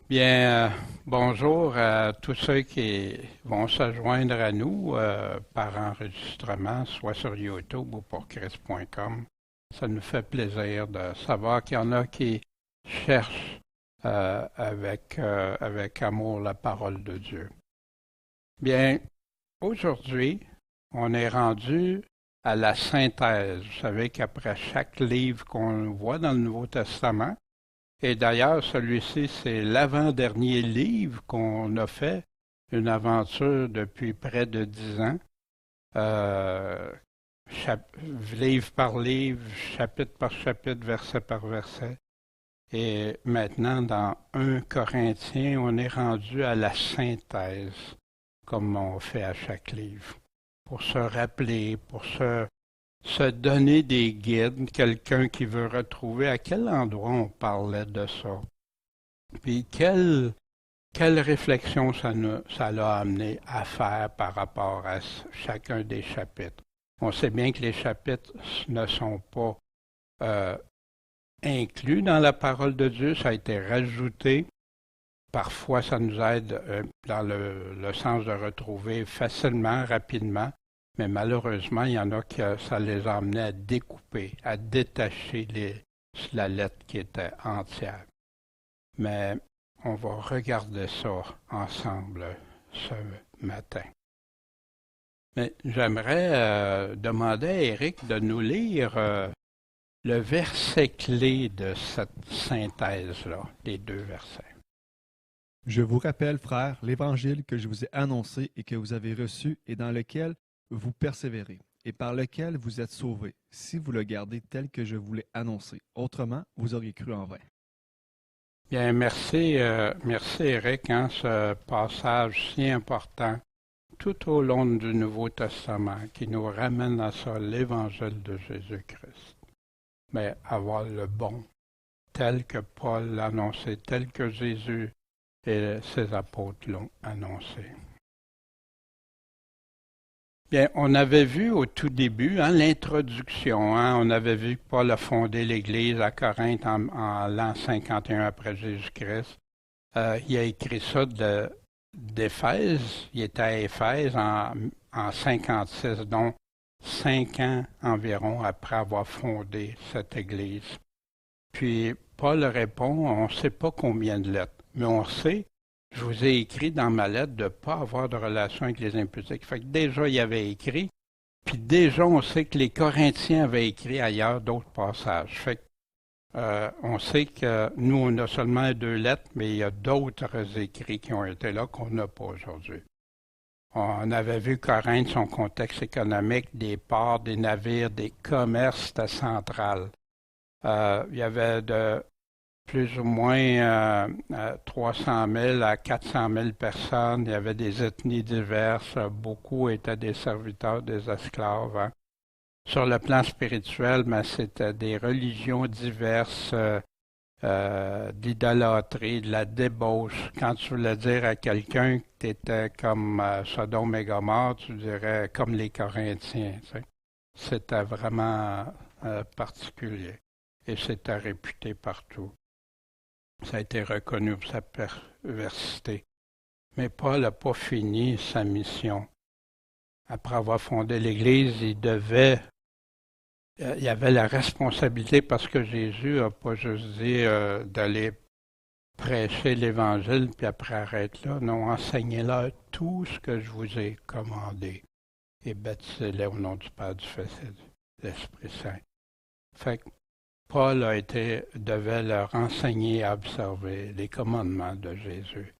Bien, bonjour à tous ceux qui vont se joindre à nous par enregistrement, soit sur YouTube ou pour Chris.com. Ça nous fait plaisir de savoir qu'il y en a qui cherchent avec amour la parole de Dieu. Bien, aujourd'hui, on est rendu à la synthèse. Vous savez qu'après chaque livre qu'on voit dans le Nouveau Testament, et d'ailleurs, celui-ci, c'est l'avant-dernier livre qu'on a fait, une aventure depuis près de 10 ans, euh, livre par livre, chapitre par chapitre, verset par verset. Et maintenant, dans 1 Corinthiens, on est rendu à la synthèse, comme on fait à chaque livre, pour se rappeler, pour se donner des guides, quelqu'un qui veut retrouver à quel endroit on parlait de ça. Puis quelle réflexion ça l'a amené à faire par rapport à chacun des chapitres. On sait bien que les chapitres ne sont pas euh, inclus dans la parole de Dieu, ça a été rajouté. Parfois, ça nous aide dans le sens de retrouver facilement, rapidement, mais malheureusement, il y en a qui ça les a amenés à découper, à détacher la lettre qui était entière. Mais on va regarder ça ensemble ce matin. Mais j'aimerais demander à Eric de nous lire le verset clé de cette synthèse-là, les deux versets. Je vous rappelle, frères, l'évangile que je vous ai annoncé et que vous avez reçu et dans lequel vous persévérez et par lequel vous êtes sauvés, si vous le gardez tel que je vous l'ai annoncé. Autrement, vous auriez cru en vain. Bien, merci Eric, hein, ce passage si important tout au long du Nouveau Testament qui nous ramène à ça, l'évangile de Jésus-Christ. Mais avoir le bon, tel que Paul l'a annoncé, tel que Jésus et ses apôtres l'ont annoncé. Bien, on avait vu au tout début, hein, l'introduction, hein, on avait vu que Paul a fondé l'Église à Corinthe en l'an 51 après Jésus-Christ. Il a écrit ça d'Éphèse, il était à Éphèse en 56, donc 5 ans environ après avoir fondé cette Église. Puis Paul répond, on ne sait pas combien de lettres, mais on sait, je vous ai écrit dans ma lettre de ne pas avoir de relation avec les impudiques. Fait que déjà, il avait écrit, puis déjà, on sait que les Corinthiens avaient écrit ailleurs d'autres passages. Fait que, on sait que nous, on a seulement 2 lettres, mais il y a d'autres écrits qui ont été là qu'on n'a pas aujourd'hui. On avait vu Corinthe, son contexte économique, des ports, des navires, des commerces, c'était central. Il y avait de plus ou moins 300 000 à 400 000 personnes. Il y avait des ethnies diverses. Beaucoup étaient des serviteurs, des esclaves. Hein. Sur le plan spirituel, mais c'était des religions diverses, d'idolâtrie, de la débauche. Quand tu voulais dire à quelqu'un que tu étais comme Sodome et Gomorrhe, tu dirais comme les Corinthiens. Tu sais. C'était vraiment particulier et c'était réputé partout. Ça a été reconnu pour sa perversité. Mais Paul n'a pas fini sa mission. Après avoir fondé l'Église, il avait la responsabilité, parce que Jésus n'a pas juste dit d'aller prêcher l'Évangile, puis après arrête là. Non, enseignez-leur tout ce que je vous ai commandé et baptisez-les au nom du Père, du Fils et de l'Esprit Saint. Fait que Paul devait leur enseigner à observer les commandements de Jésus.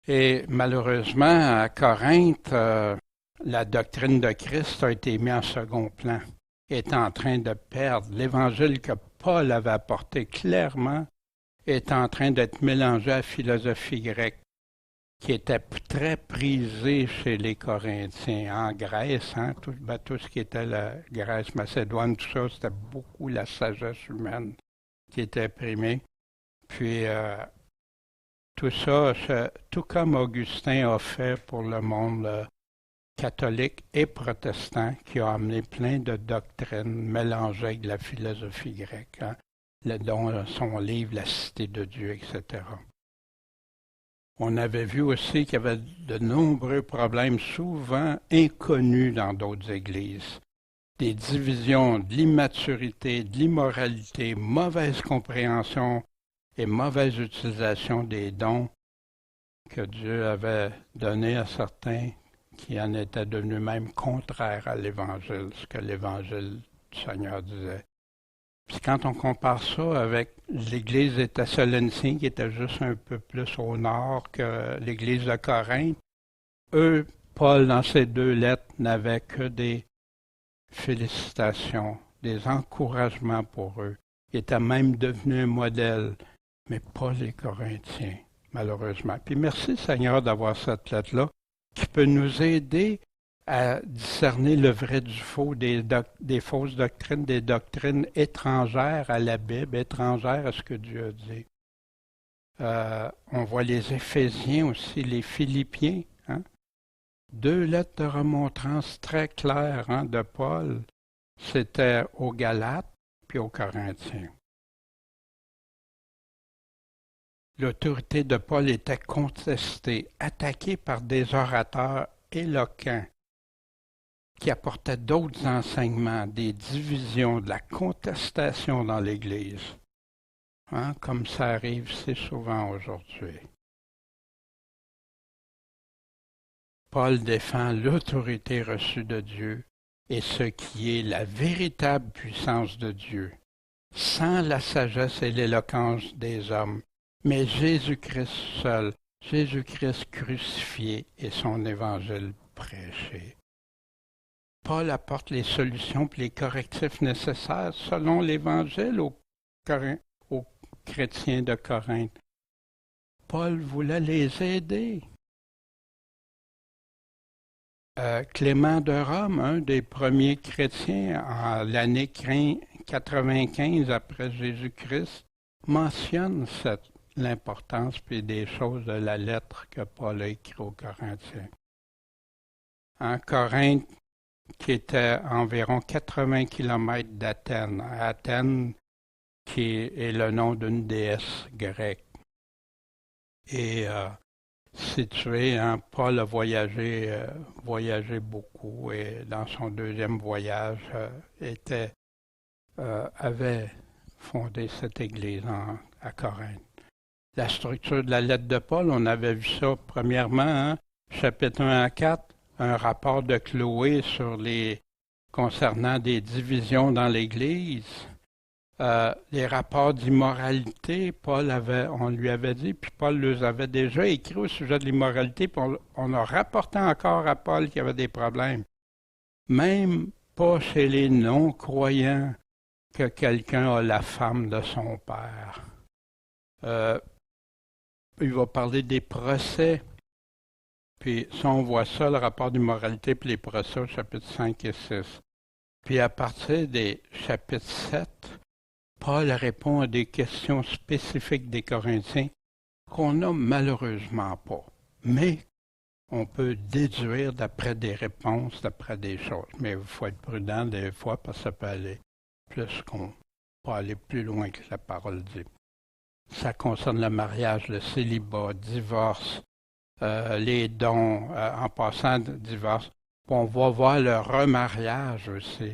Et malheureusement, à Corinthe, la doctrine de Christ a été mise en second plan, est en train de perdre. L'évangile que Paul avait apporté clairement est en train d'être mélangé à la philosophie grecque, qui était très prisée chez les Corinthiens. En Grèce, hein, tout ce qui était la Grèce, Macédoine, tout ça, c'était beaucoup la sagesse humaine qui était primée. Puis tout ça, tout comme Augustin a fait pour le monde catholique et protestant, qui a amené plein de doctrines mélangées avec de la philosophie grecque, hein, dont son livre La Cité de Dieu, etc. On avait vu aussi qu'il y avait de nombreux problèmes souvent inconnus dans d'autres églises. Des divisions, de l'immaturité, de l'immoralité, mauvaise compréhension et mauvaise utilisation des dons que Dieu avait donnés à certains qui en étaient devenus même contraires à l'Évangile, ce que l'Évangile du Seigneur disait. Puis quand on compare ça avec l'Église des Thessaloniciens, qui était juste un peu plus au nord que l'Église de Corinthe, eux, Paul, dans ces deux lettres, n'avait que des félicitations, des encouragements pour eux. Il était même devenu un modèle, mais pas les Corinthiens, malheureusement. Puis merci Seigneur d'avoir cette lettre-là qui peut nous aider à discerner le vrai du faux, des fausses doctrines, des doctrines étrangères à la Bible, étrangères à ce que Dieu a dit. On voit les Éphésiens aussi, les Philippiens, hein? Deux lettres de remontrance très claires de Paul, c'était aux Galates puis aux Corinthiens. L'autorité de Paul était contestée, attaquée par des orateurs éloquents qui apportaient d'autres enseignements, des divisions, de la contestation dans l'Église, comme ça arrive si souvent aujourd'hui. Paul défend l'autorité reçue de Dieu et ce qui est la véritable puissance de Dieu, sans la sagesse et l'éloquence des hommes, mais Jésus-Christ seul, Jésus-Christ crucifié et son évangile prêché. Paul apporte les solutions et les correctifs nécessaires selon l'Évangile aux chrétiens de Corinthe. Paul voulait les aider. Clément de Rome, un des premiers chrétiens en l'année 95 après Jésus-Christ, mentionne l'importance puis des choses de la lettre que Paul a écrite aux Corinthiens. En Corinthe, qui était à environ 80 km d'Athènes. Athènes, qui est le nom d'une déesse grecque. Et situé, Paul a voyagé beaucoup et dans son deuxième voyage avait fondé cette église à Corinthe. La structure de la lettre de Paul, on avait vu ça premièrement, chapitre 1 à 4, un rapport de Chloé concernant des divisions dans l'Église. Les rapports d'immoralité, on lui avait dit, puis Paul les avait déjà écrits au sujet de l'immoralité, puis on a rapporté encore à Paul qu'il y avait des problèmes. Même pas chez les non-croyants que quelqu'un a la femme de son père. Il va parler des procès. Puis ça, on voit ça, le rapport d'immoralité puis les procès au chapitre 5 et 6. Puis à partir des chapitres 7, Paul répond à des questions spécifiques des Corinthiens qu'on n'a malheureusement pas. Mais on peut déduire d'après des réponses, d'après des choses. Mais il faut être prudent des fois parce que ça peut aller aller plus loin que la parole dit. Ça concerne le mariage, le célibat, divorce, les dons, en passant de divorce. On va voir le remariage aussi,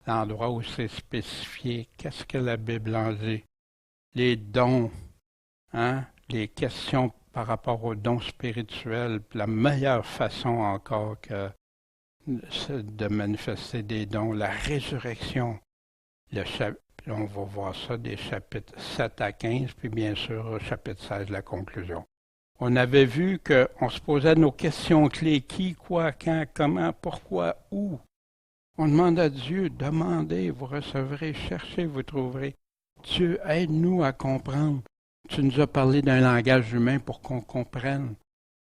l'endroit où c'est spécifié. Qu'est-ce que la Bible en dit? Les dons, les questions par rapport aux dons spirituels, la meilleure façon encore que de manifester des dons, la résurrection. On va voir ça des chapitres 7 à 15, puis bien sûr au chapitre 16, la conclusion. On avait vu qu'on se posait nos questions clés, qui, quoi, quand, comment, pourquoi, où. On demande à Dieu, demandez, vous recevrez, cherchez, vous trouverez. Dieu, aide-nous à comprendre. Tu nous as parlé d'un langage humain pour qu'on comprenne.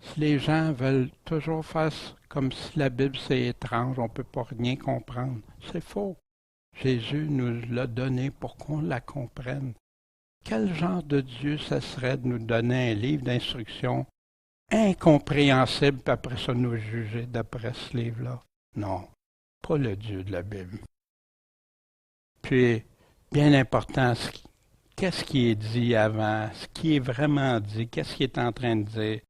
Si les gens veulent toujours faire comme si la Bible c'est étrange, on ne peut pas rien comprendre, c'est faux. Jésus nous l'a donné pour qu'on la comprenne. Quel genre de Dieu ça serait de nous donner un livre d'instructions incompréhensible, puis après ça nous juger d'après ce livre-là? Non, pas le Dieu de la Bible. Puis, bien important, qu'est-ce qui est dit avant, ce qui est vraiment dit, qu'est-ce qu'il est en train de dire,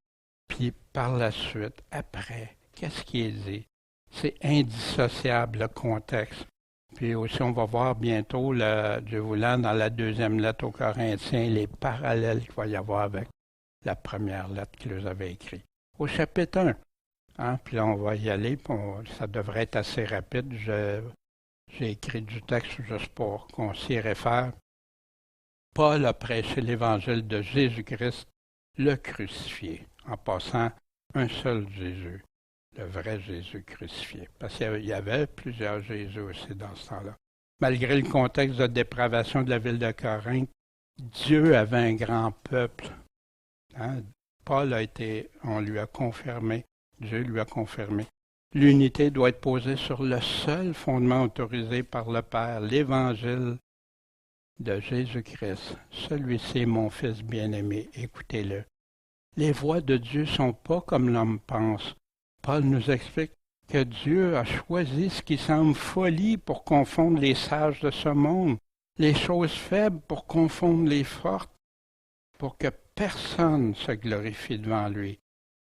puis par la suite, après, qu'est-ce qui est dit. C'est indissociable, le contexte. Puis aussi, on va voir bientôt, Dieu voulant, dans la deuxième lettre aux Corinthiens, les parallèles qu'il va y avoir avec la première lettre qu'il nous avait écrite. Au chapitre 1, hein, puis là, on va y aller, puis ça devrait être assez rapide. J'ai écrit du texte juste pour qu'on s'y réfère. Paul a prêché l'évangile de Jésus-Christ, le crucifié, en passant un seul Jésus, le vrai Jésus crucifié. Parce qu'il y avait plusieurs Jésus aussi dans ce temps-là. Malgré le contexte de dépravation de la ville de Corinthe, Dieu avait un grand peuple. Hein? Paul on lui a confirmé, Dieu lui a confirmé. L'unité doit être posée sur le seul fondement autorisé par le Père, l'Évangile de Jésus-Christ. Celui-ci est mon Fils bien-aimé, écoutez-le. Les voies de Dieu ne sont pas comme l'homme pense. Paul nous explique que Dieu a choisi ce qui semble folie pour confondre les sages de ce monde, les choses faibles pour confondre les fortes, pour que personne ne se glorifie devant lui.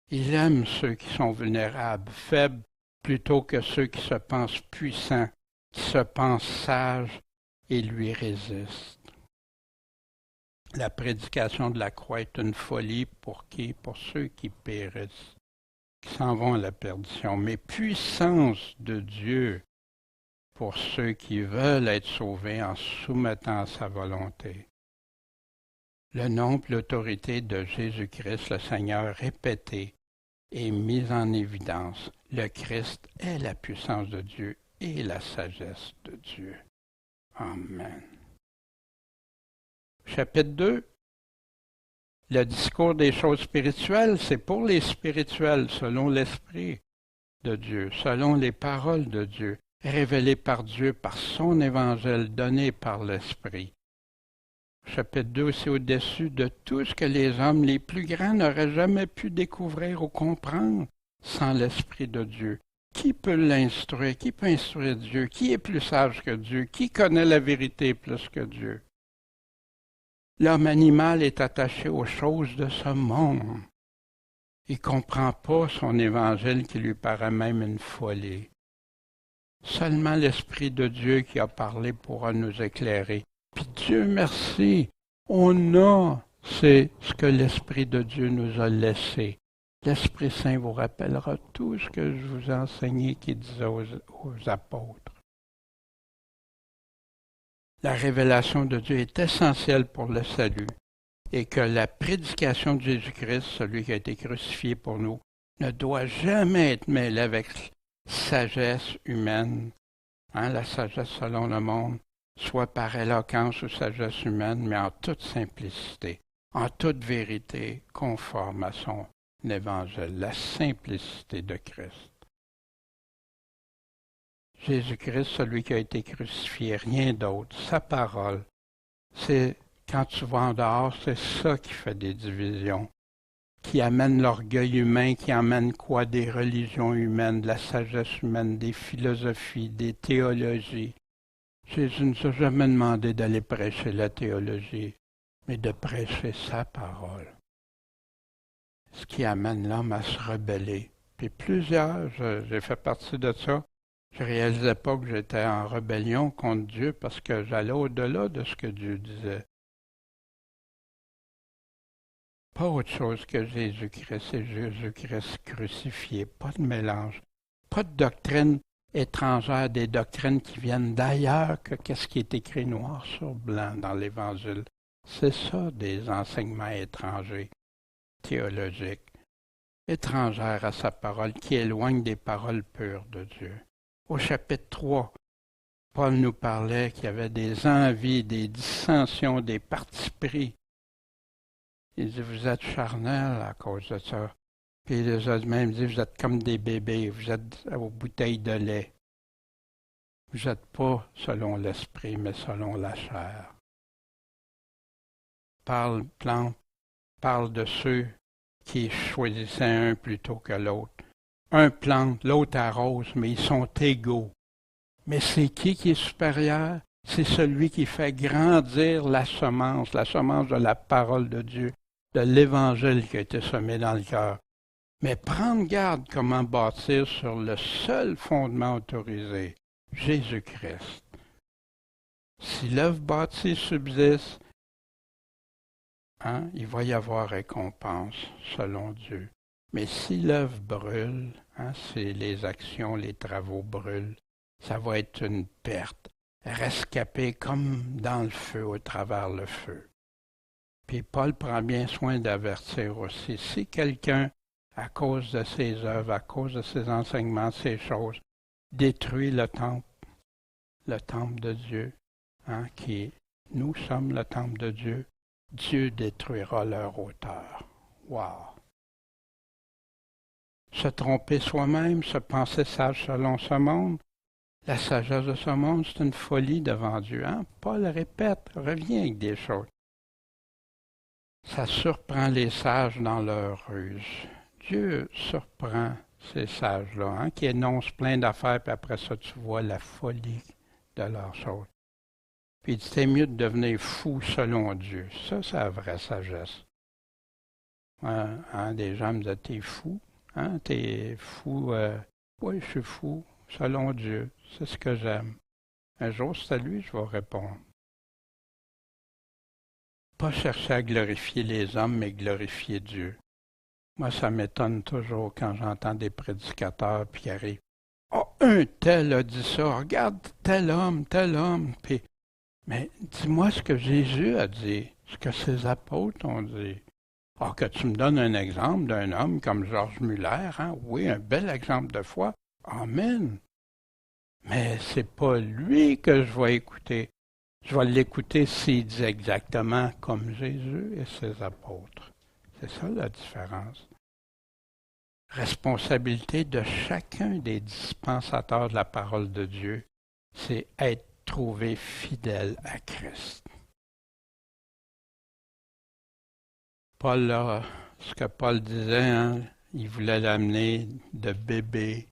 Il aime ceux qui sont vulnérables, faibles, plutôt que ceux qui se pensent puissants, qui se pensent sages et lui résistent. La prédication de la croix est une folie pour qui? Pour ceux qui périssent, qui s'en vont à la perdition, mais puissance de Dieu pour ceux qui veulent être sauvés en soumettant à sa volonté. Le nom et l'autorité de Jésus-Christ, le Seigneur répété, est mis en évidence. Le Christ est la puissance de Dieu et la sagesse de Dieu. Amen. Chapitre 2. Le discours des choses spirituelles, c'est pour les spirituels, selon l'Esprit de Dieu, selon les paroles de Dieu, révélées par Dieu, par son évangile donné par l'Esprit. Chapitre 2, c'est au-dessus de tout ce que les hommes les plus grands n'auraient jamais pu découvrir ou comprendre sans l'Esprit de Dieu. Qui peut l'instruire? Qui peut instruire Dieu? Qui est plus sage que Dieu? Qui connaît la vérité plus que Dieu? L'homme animal est attaché aux choses de ce monde. Il ne comprend pas son évangile qui lui paraît même une folie. Seulement l'Esprit de Dieu qui a parlé pourra nous éclairer. Puis Dieu merci, c'est ce que l'Esprit de Dieu nous a laissé. L'Esprit Saint vous rappellera tout ce que je vous ai enseigné qu'il disait aux apôtres. La révélation de Dieu est essentielle pour le salut et que la prédication de Jésus-Christ, celui qui a été crucifié pour nous, ne doit jamais être mêlée avec sagesse humaine, la sagesse selon le monde, soit par éloquence ou sagesse humaine, mais en toute simplicité, en toute vérité, conforme à son évangile, la simplicité de Christ. Jésus-Christ, celui qui a été crucifié, rien d'autre, sa parole, c'est quand tu vas en dehors, c'est ça qui fait des divisions, qui amène l'orgueil humain, qui amène quoi? Des religions humaines, de la sagesse humaine, des philosophies, des théologies. Jésus ne nous a jamais demandé d'aller prêcher la théologie, mais de prêcher sa parole. Ce qui amène l'homme à se rebeller. Puis plusieurs, j'ai fait partie de ça, je ne réalisais pas que j'étais en rébellion contre Dieu parce que j'allais au-delà de ce que Dieu disait. Pas autre chose que Jésus-Christ, c'est Jésus-Christ crucifié, pas de mélange, pas de doctrine étrangère, des doctrines qui viennent d'ailleurs que qu'est-ce qui est écrit noir sur blanc dans l'Évangile. C'est ça, des enseignements étrangers, théologiques, étrangères à sa parole, qui éloignent des paroles pures de Dieu. Au chapitre 3, Paul nous parlait qu'il y avait des envies, des dissensions, des partis pris. Il dit, vous êtes charnels à cause de ça. Puis les autres même dit, vous êtes comme des bébés, vous êtes aux bouteilles de lait. Vous n'êtes pas selon l'esprit, mais selon la chair. Parle de ceux qui choisissaient un plutôt que l'autre. Un plante, l'autre arrose, mais ils sont égaux. Mais c'est qui est supérieur? C'est celui qui fait grandir la semence de la parole de Dieu, de l'Évangile qui a été semé dans le cœur. Mais prendre garde comment bâtir sur le seul fondement autorisé, Jésus-Christ. Si l'œuvre bâtie subsiste, il va y avoir récompense selon Dieu. Mais si l'œuvre brûle, si les actions, les travaux brûlent, ça va être une perte, rescapée comme dans le feu, au travers le feu. Puis Paul prend bien soin d'avertir aussi, si quelqu'un, à cause de ses œuvres, à cause de ses enseignements, ces choses, détruit le temple de Dieu, qui nous sommes le temple de Dieu, Dieu détruira leur auteur. Wow! Se tromper soi-même, se penser sage selon ce monde, la sagesse de ce monde, c'est une folie devant Dieu. Paul répète, revient avec des choses. Ça surprend les sages dans leur ruse. Dieu surprend ces sages-là, qui énoncent plein d'affaires, puis après ça, tu vois la folie de leurs choses. Puis il dit, c'est mieux de devenir fou selon Dieu. Ça, c'est la vraie sagesse. Des gens me disent, t'es fou. T'es fou. Oui, je suis fou, selon Dieu. C'est ce que j'aime. Un jour, c'est à lui, je vais répondre. Pas chercher à glorifier les hommes, mais glorifier Dieu. Moi, ça m'étonne toujours quand j'entends des prédicateurs qui arrivent. Oh, un tel a dit ça, regarde tel homme. Puis, mais dis-moi ce que Jésus a dit, ce que ses apôtres ont dit. Que tu me donnes un exemple d'un homme comme Georges Muller, oui, un bel exemple de foi. Amen. Mais c'est pas lui que je vais écouter. Je vais l'écouter s'il dit exactement comme Jésus et ses apôtres. C'est ça la différence. Responsabilité de chacun des dispensateurs de la parole de Dieu, c'est être trouvé fidèle à Christ. Paul, là, ce que Paul disait, il voulait l'amener de bébé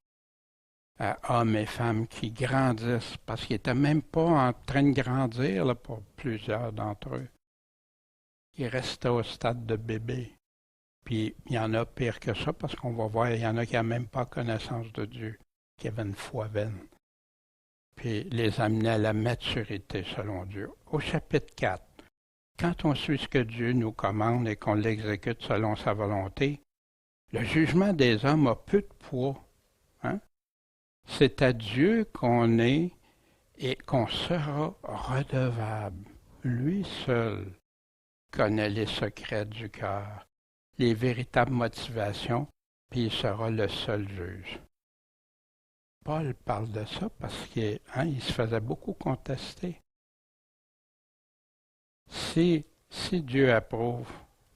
à hommes et femmes qui grandissent, parce qu'il n'était même pas en train de grandir là, pour plusieurs d'entre eux. Il restait au stade de bébé. Puis il y en a pire que ça, parce qu'on va voir, il y en a qui n'ont même pas connaissance de Dieu, qui avaient une foi vaine. Puis les amener à la maturité selon Dieu. Au chapitre 4, quand on suit ce que Dieu nous commande et qu'on l'exécute selon sa volonté, le jugement des hommes a peu de poids. C'est à Dieu qu'on est et qu'on sera redevable. Lui seul connaît les secrets du cœur, les véritables motivations, puis il sera le seul juge. Paul parle de ça parce qu'il se faisait beaucoup contester. Si Dieu approuve,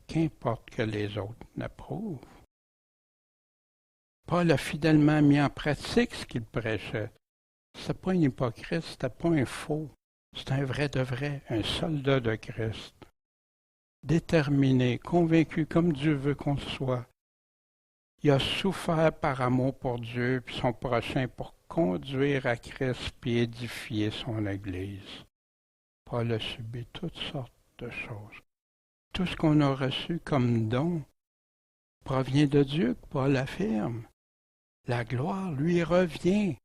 qu'importe que les autres n'approuvent. Paul a fidèlement mis en pratique ce qu'il prêchait. C'était pas un hypocrite, c'était pas un faux. C'était un vrai de vrai, un soldat de Christ. Déterminé, convaincu comme Dieu veut qu'on le soit. Il a souffert par amour pour Dieu et son prochain pour conduire à Christ et édifier son Église. Paul a subi toutes sortes de choses. Tout ce qu'on a reçu comme don provient de Dieu, que Paul affirme. La gloire lui revient.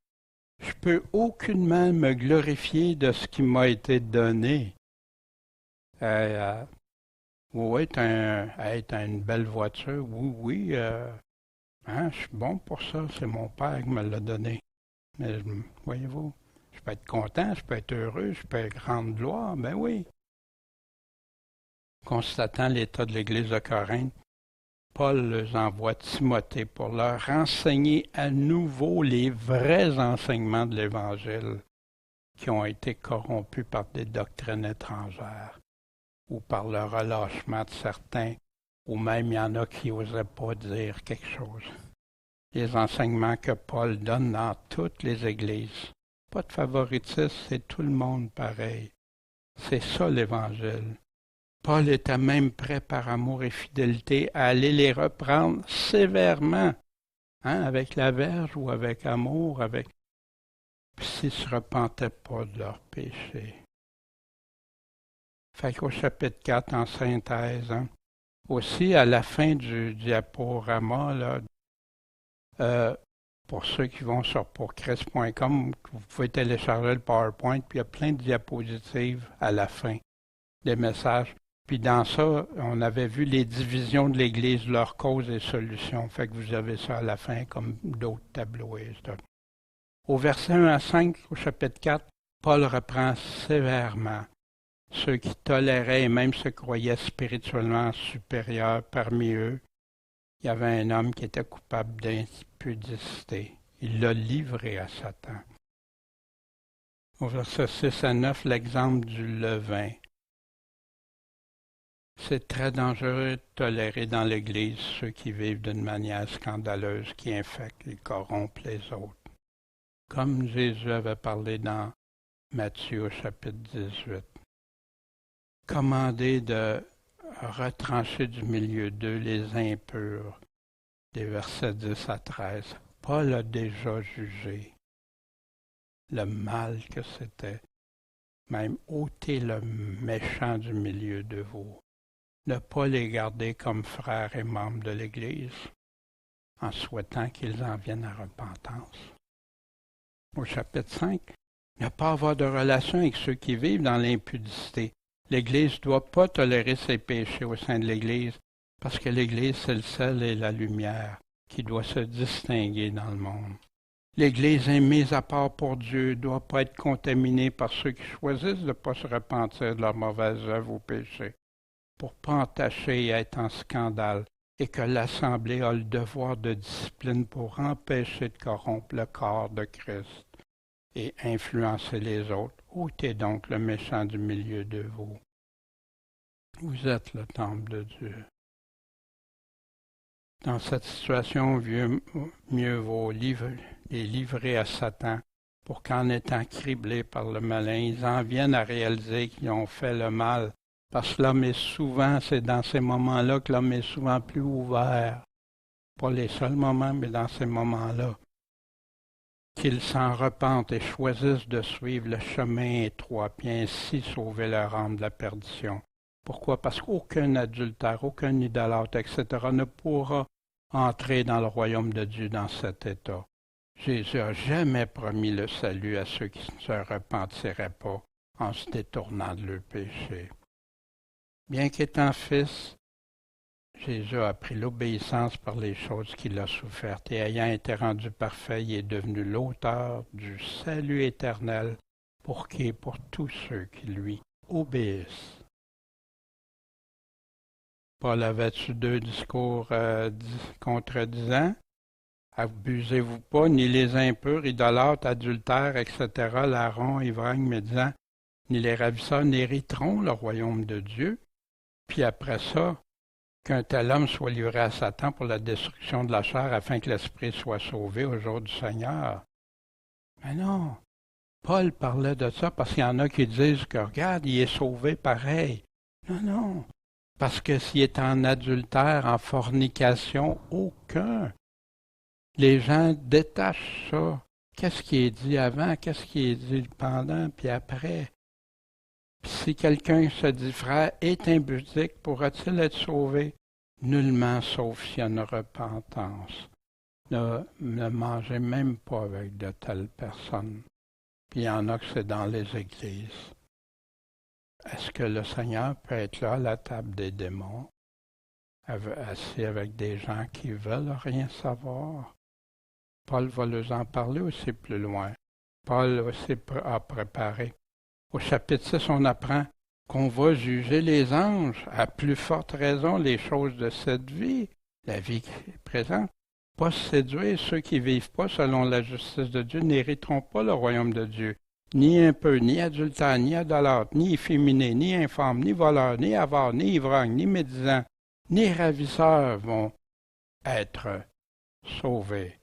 Je peux aucunement me glorifier de ce qui m'a été donné. Oui, t'as une belle voiture, oui, je suis bon pour ça, c'est mon père qui me l'a donné. Mais voyez-vous, je peux être content, je peux être heureux, je peux rendre gloire, ben oui. Constatant l'état de l'Église de Corinthe, Paul les envoie Timothée pour leur renseigner à nouveau les vrais enseignements de l'Évangile qui ont été corrompus par des doctrines étrangères ou par le relâchement de certains, ou même il y en a qui n'osaient pas dire quelque chose. Les enseignements que Paul donne dans toutes les églises. Pas de favoritisme, c'est tout le monde pareil. C'est ça l'Évangile. Paul était même prêt par amour et fidélité à aller les reprendre sévèrement, avec la verge ou avec amour, puis s'ils ne se repentaient pas de leurs péchés. Fait qu'au chapitre 4, en synthèse, aussi à la fin du diaporama, là, pour ceux qui vont sur pourchrist.com, vous pouvez télécharger le PowerPoint, puis il y a plein de diapositives à la fin, des messages. Puis dans ça, on avait vu les divisions de l'Église, leurs causes et solutions. Fait que vous avez ça à la fin comme d'autres tableaux. Au verset 1 à 5, au chapitre 4, Paul reprend sévèrement ceux qui toléraient et même se croyaient spirituellement supérieurs parmi eux. Il y avait un homme qui était coupable d'impudicité. Il l'a livré à Satan. Au verset 6 à 9, l'exemple du levain. C'est très dangereux de tolérer dans l'Église ceux qui vivent d'une manière scandaleuse, qui infectent et corrompent les autres. Comme Jésus avait parlé dans Matthieu au chapitre 18. Commandez de retrancher du milieu d'eux les impurs, des versets 10 à 13. Paul a déjà jugé le mal que c'était, même ôter le méchant du milieu de vous. Ne pas les garder comme frères et membres de l'Église, en souhaitant qu'ils en viennent à repentance. Au chapitre 5, ne pas avoir de relation avec ceux qui vivent dans l'impudicité. L'Église ne doit pas tolérer ses péchés au sein de l'Église, parce que l'Église, c'est le sel et la lumière qui doit se distinguer dans le monde. L'Église est mise à part pour Dieu, ne doit pas être contaminée par ceux qui choisissent de ne pas se repentir de leurs mauvaises œuvres ou péchés, pour ne pas entacher et être en scandale, et que l'Assemblée a le devoir de discipline pour empêcher de corrompre le corps de Christ et influencer les autres. Ôtez donc le méchant du milieu de vous. Vous êtes le temple de Dieu. Dans cette situation, mieux vaut les livrer à Satan pour qu'en étant criblés par le malin, ils en viennent à réaliser qu'ils ont fait le mal. Parce que l'homme est souvent, c'est dans ces moments-là que l'homme est souvent plus ouvert. Pas les seuls moments, mais dans ces moments-là. Qu'ils s'en repentent et choisissent de suivre le chemin étroit, puis ainsi sauver leur âme de la perdition. Pourquoi? Parce qu'aucun adultère, aucun idolâtre, etc. ne pourra entrer dans le royaume de Dieu dans cet état. Jésus n'a jamais promis le salut à ceux qui ne se repentiraient pas en se détournant de leur péché. Bien qu'étant fils, Jésus a appris l'obéissance par les choses qu'il a souffertes et ayant été rendu parfait, il est devenu l'auteur du salut éternel pour tous ceux qui lui obéissent. Paul avait-tu deux discours contredisants? Abusez-vous pas, ni les impurs, idolâtres, adultères, etc., larrons, ivrognes, médisants, ni les ravisseurs n'hériteront le royaume de Dieu. Puis après ça, qu'un tel homme soit livré à Satan pour la destruction de la chair afin que l'esprit soit sauvé au jour du Seigneur. Mais non, Paul parlait de ça parce qu'il y en a qui disent que, regarde, il est sauvé pareil. Non, parce que s'il est en adultère, en fornication, aucun. Les gens détachent ça. Qu'est-ce qui est dit avant, qu'est-ce qui est dit pendant, puis après? Puis si quelqu'un se dit frère est impudique, pourra-t-il être sauvé? Nullement sauf s'il y a une repentance. Ne mangez même pas avec de telles personnes. Puis il y en a que c'est dans les églises. Est-ce que le Seigneur peut être là à la table des démons, assis avec des gens qui veulent rien savoir? Paul va nous en parler aussi plus loin. Paul aussi a préparé. Au chapitre 6, on apprend qu'on va juger les anges, à plus forte raison les choses de cette vie, la vie présente. Pas se séduire, ceux qui ne vivent pas selon la justice de Dieu n'hériteront pas le royaume de Dieu. Ni impurs, ni adultères, ni idolâtres, ni efféminés, ni infâmes, ni voleurs, ni avares, ni ivrognes, ni médisants, ni ravisseurs vont être sauvés,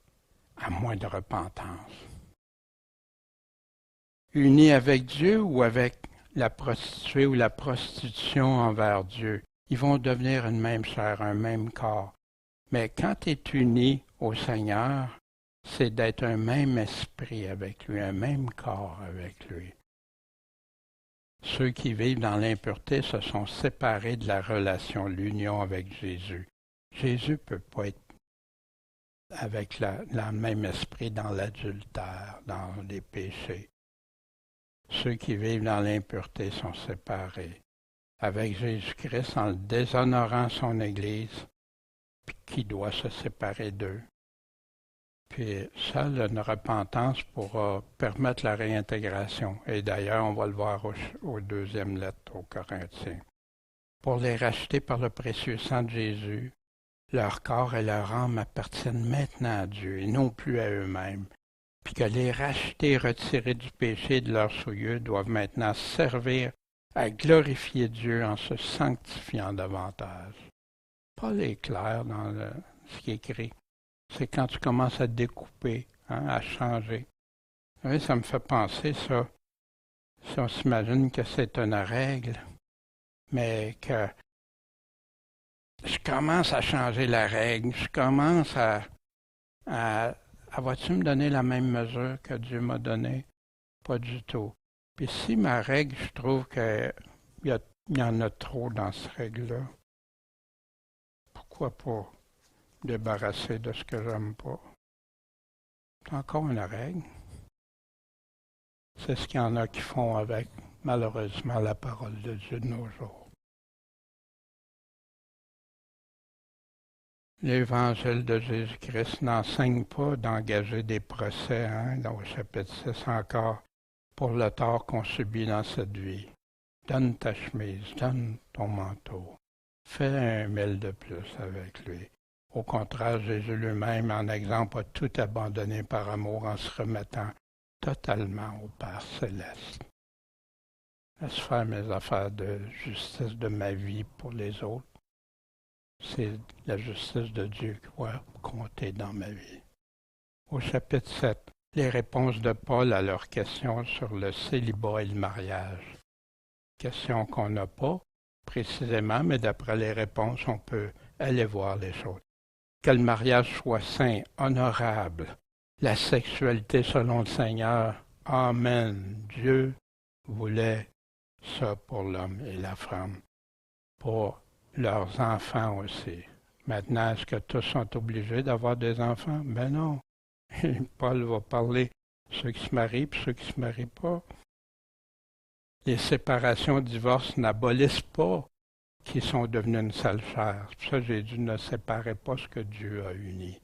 à moins de repentance. Unis avec Dieu ou avec la prostituée ou la prostitution envers Dieu, ils vont devenir une même chair, un même corps. Mais quand tu es uni au Seigneur, c'est d'être un même esprit avec lui, un même corps avec lui. Ceux qui vivent dans l'impureté se sont séparés de la relation, l'union avec Jésus. Jésus ne peut pas être avec le même esprit dans l'adultère, dans les péchés. Ceux qui vivent dans l'impureté sont séparés. Avec Jésus-Christ, en déshonorant son Église, puis qui doit se séparer d'eux. Puis seule une repentance pourra permettre la réintégration. Et d'ailleurs, on va le voir au deuxième lettre aux Corinthiens. Pour les racheter par le précieux sang de Jésus, leur corps et leur âme appartiennent maintenant à Dieu et non plus à eux-mêmes. Puis que les rachetés retirés du péché de leur souillure doivent maintenant servir à glorifier Dieu en se sanctifiant davantage. Paul est clair dans ce qui est écrit. C'est quand tu commences à découper, à changer. Vous voyez, ça me fait penser, ça. Si on s'imagine que c'est une règle, mais que je commence à changer la règle, je commence à vas-tu me donner la même mesure que Dieu m'a donnée? Pas du tout. Puis si ma règle, je trouve qu'il y en a trop dans cette règle-là, pourquoi pas débarrasser de ce que j'aime pas? C'est encore une règle. C'est ce qu'il y en a qui font avec, malheureusement, la parole de Dieu de nos jours. L'Évangile de Jésus-Christ n'enseigne pas d'engager des procès, dans le chapitre 6 encore, pour le tort qu'on subit dans cette vie. Donne ta chemise, donne ton manteau. Fais 1 000 de plus avec lui. Au contraire, Jésus lui-même, en exemple, a tout abandonné par amour en se remettant totalement au Père céleste. Laisse faire mes affaires de justice de ma vie pour les autres. C'est la justice de Dieu qui va compter dans ma vie. Au chapitre 7, les réponses de Paul à leurs questions sur le célibat et le mariage. Questions qu'on n'a pas précisément, mais d'après les réponses, on peut aller voir les choses. Que le mariage soit saint, honorable, la sexualité selon le Seigneur. Amen. Dieu voulait ça pour l'homme et la femme, pour leurs enfants aussi. Maintenant, est-ce que tous sont obligés d'avoir des enfants? Ben non. Paul va parler de ceux qui se marient et ceux qui ne se marient pas. Les séparations, divorces n'abolissent pas qui sont devenus une seule chair. C'est pour ça que Jésus ne séparait pas ce que Dieu a uni.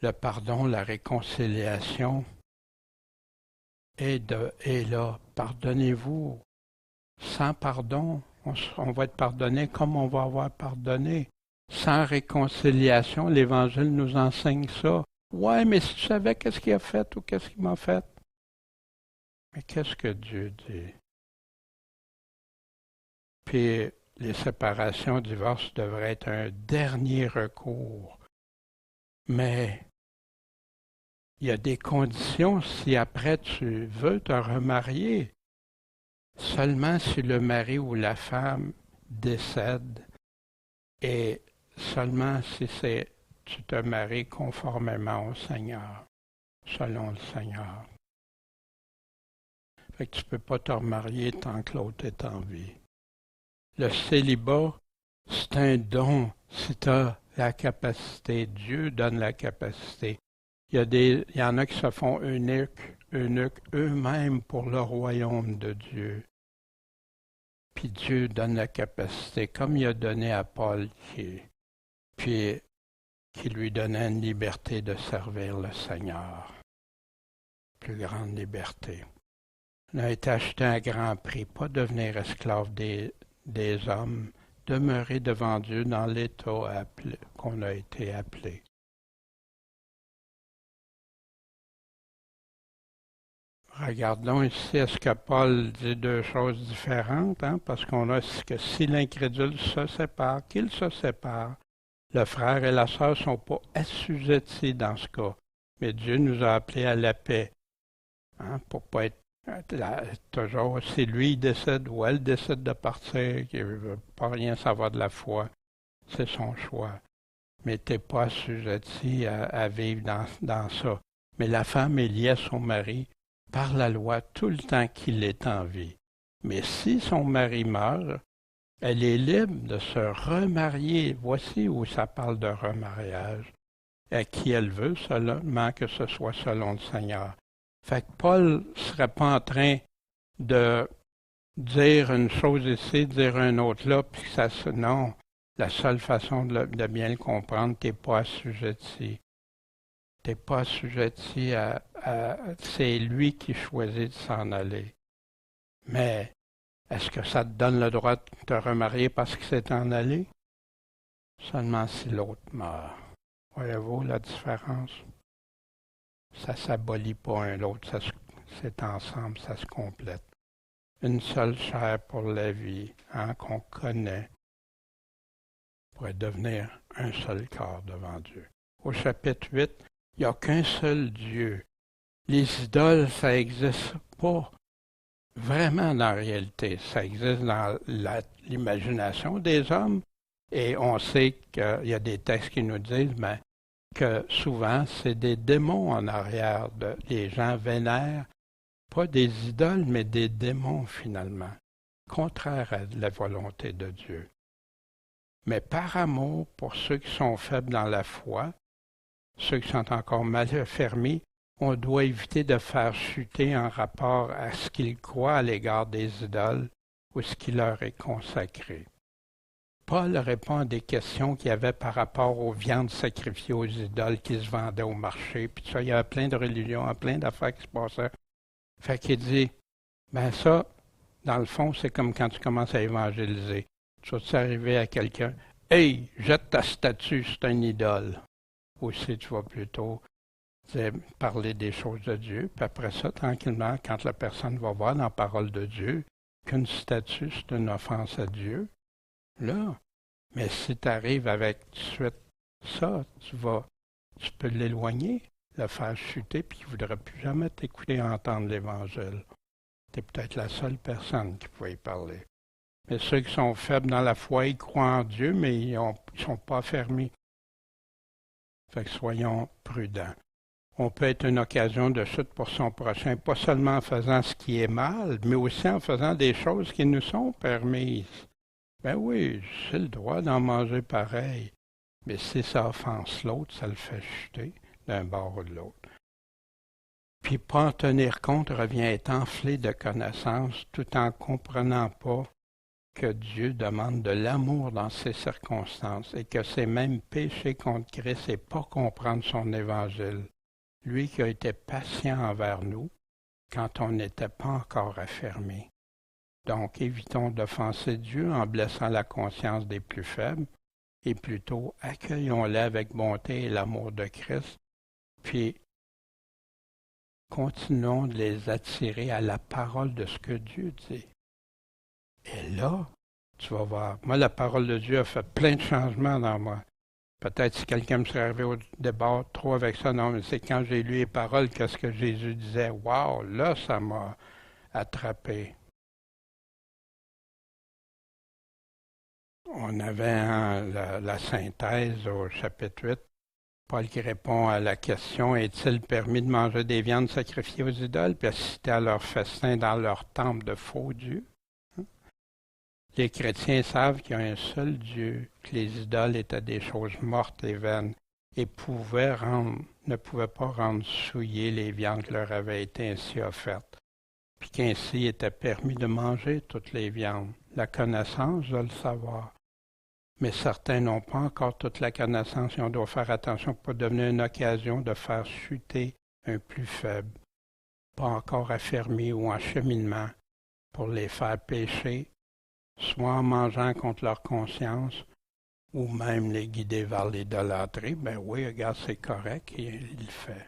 Le pardon, la réconciliation est là. Pardonnez-vous. Sans pardon, on va être pardonné comme on va avoir pardonné. Sans réconciliation, l'Évangile nous enseigne ça. Ouais, mais si tu savais qu'est-ce qu'il a fait ou qu'est-ce qu'il m'a fait. Mais qu'est-ce que Dieu dit? Puis les séparations, divorces devraient être un dernier recours. Mais il y a des conditions si après tu veux te remarier. Seulement si le mari ou la femme décède et seulement si tu te maries conformément au Seigneur, selon le Seigneur. Fait que tu ne peux pas te remarier tant que l'autre est en vie. Le célibat, c'est un don. Si tu as la capacité, Dieu donne la capacité. Il y en a qui se font eunuques eux-mêmes pour le royaume de Dieu. Puis Dieu donne la capacité, comme il a donné à Paul, qui lui donnait une liberté de servir le Seigneur. Plus grande liberté. On a été acheté à grand prix, pas devenir esclave des hommes, demeurer devant Dieu dans l'état qu'on a été appelé. Regardons ici, est-ce que Paul dit deux choses différentes, parce qu'on a que si l'incrédule se sépare, qu'il se sépare, le frère et la sœur ne sont pas assujettis dans ce cas, mais Dieu nous a appelés à la paix, pour ne pas être toujours, si lui il décide ou elle décide de partir, qu'il ne veut pas rien savoir de la foi, c'est son choix. mais tu n'es pas assujetti à vivre dans ça. Mais la femme est liée à son mari par la loi tout le temps qu'il est en vie. Mais si son mari meurt, elle est libre de se remarier. Voici où ça parle de remariage. À qui elle veut, seulement que ce soit selon le Seigneur. Fait que Paul ne serait pas en train de dire une chose ici, dire une autre là, puis que ça se... Non, la seule façon de bien le comprendre, tu n'es pas assujetti. Tu n'es pas assujetti c'est lui qui choisit de s'en aller. Mais est-ce que ça te donne le droit de te remarier parce qu'il s'est en allé? Seulement si l'autre meurt. Voyez-vous la différence? Ça ne s'abolit pas un l'autre, c'est ensemble, ça se complète. Une seule chair pour la vie, qu'on connaît, pourrait devenir un seul corps devant Dieu. Au chapitre 8, il n'y a qu'un seul Dieu. Les idoles, ça n'existe pas vraiment dans la réalité. Ça existe dans l'imagination des hommes. Et on sait qu'il y a des textes qui nous disent que souvent, c'est des démons en arrière. Les gens vénèrent, pas des idoles, mais des démons finalement, contraire à la volonté de Dieu. Mais par amour pour ceux qui sont faibles dans la foi, ceux qui sont encore mal fermés, on doit éviter de faire chuter en rapport à ce qu'ils croient à l'égard des idoles ou ce qui leur est consacré. Paul répond à des questions qu'il y avait par rapport aux viandes sacrifiées aux idoles qui se vendaient au marché. Puis ça, il y avait plein de religions, plein d'affaires qui se passaient. Fait qu'il dit, ça, dans le fond, c'est comme quand tu commences à évangéliser. Tu vas arriver à quelqu'un, « Hey, jette ta statue, c'est une idole. » Ou si tu vas plutôt parler des choses de Dieu, puis après ça, tranquillement, quand la personne va voir dans la parole de Dieu qu'une statue, c'est une offense à Dieu, là, mais si tu arrives avec tout de suite ça, tu peux l'éloigner, le faire chuter, puis il ne voudra plus jamais t'écouter entendre l'Évangile. Tu es peut-être la seule personne qui peut y parler. Mais ceux qui sont faibles dans la foi, ils croient en Dieu, mais ils ne sont pas fermés. Fait que soyons prudents. On peut être une occasion de chute pour son prochain, pas seulement en faisant ce qui est mal, mais aussi en faisant des choses qui nous sont permises. Ben oui, j'ai le droit d'en manger pareil, mais si ça offense l'autre, ça le fait chuter d'un bord ou de l'autre. Puis pas en tenir compte revient à être enflé de connaissances tout en comprenant pas que Dieu demande de l'amour dans ces circonstances et que c'est même pécher contre Christ et pas comprendre son évangile. Lui qui a été patient envers nous quand on n'était pas encore affermi. Donc, évitons d'offenser Dieu en blessant la conscience des plus faibles et plutôt accueillons-les avec bonté et l'amour de Christ, puis continuons de les attirer à la parole de ce que Dieu dit. Et là, tu vas voir, moi, la parole de Dieu a fait plein de changements dans moi. Peut-être si quelqu'un me serait arrivé au débat trop avec ça, non, mais c'est quand j'ai lu les paroles, qu'est-ce que Jésus disait. Wow, là, ça m'a attrapé. On avait la synthèse au chapitre 8, Paul qui répond à la question « Est-il permis de manger des viandes sacrifiées aux idoles puis assister à leurs festins dans leur temple de faux dieux? » Les chrétiens savent qu'il y a un seul Dieu, que les idoles étaient des choses mortes et vaines et ne pouvaient pas rendre souillées les viandes qui leur avaient été ainsi offertes, puis qu'ainsi il était permis de manger toutes les viandes. La connaissance de le savoir. Mais certains n'ont pas encore toute la connaissance et on doit faire attention pour ne pas devenir une occasion de faire chuter un plus faible, pas encore affermi ou en cheminement, pour les faire pécher, soit en mangeant contre leur conscience, ou même les guider vers l'idolâtrie. Ben oui, regarde, c'est correct, et il le fait.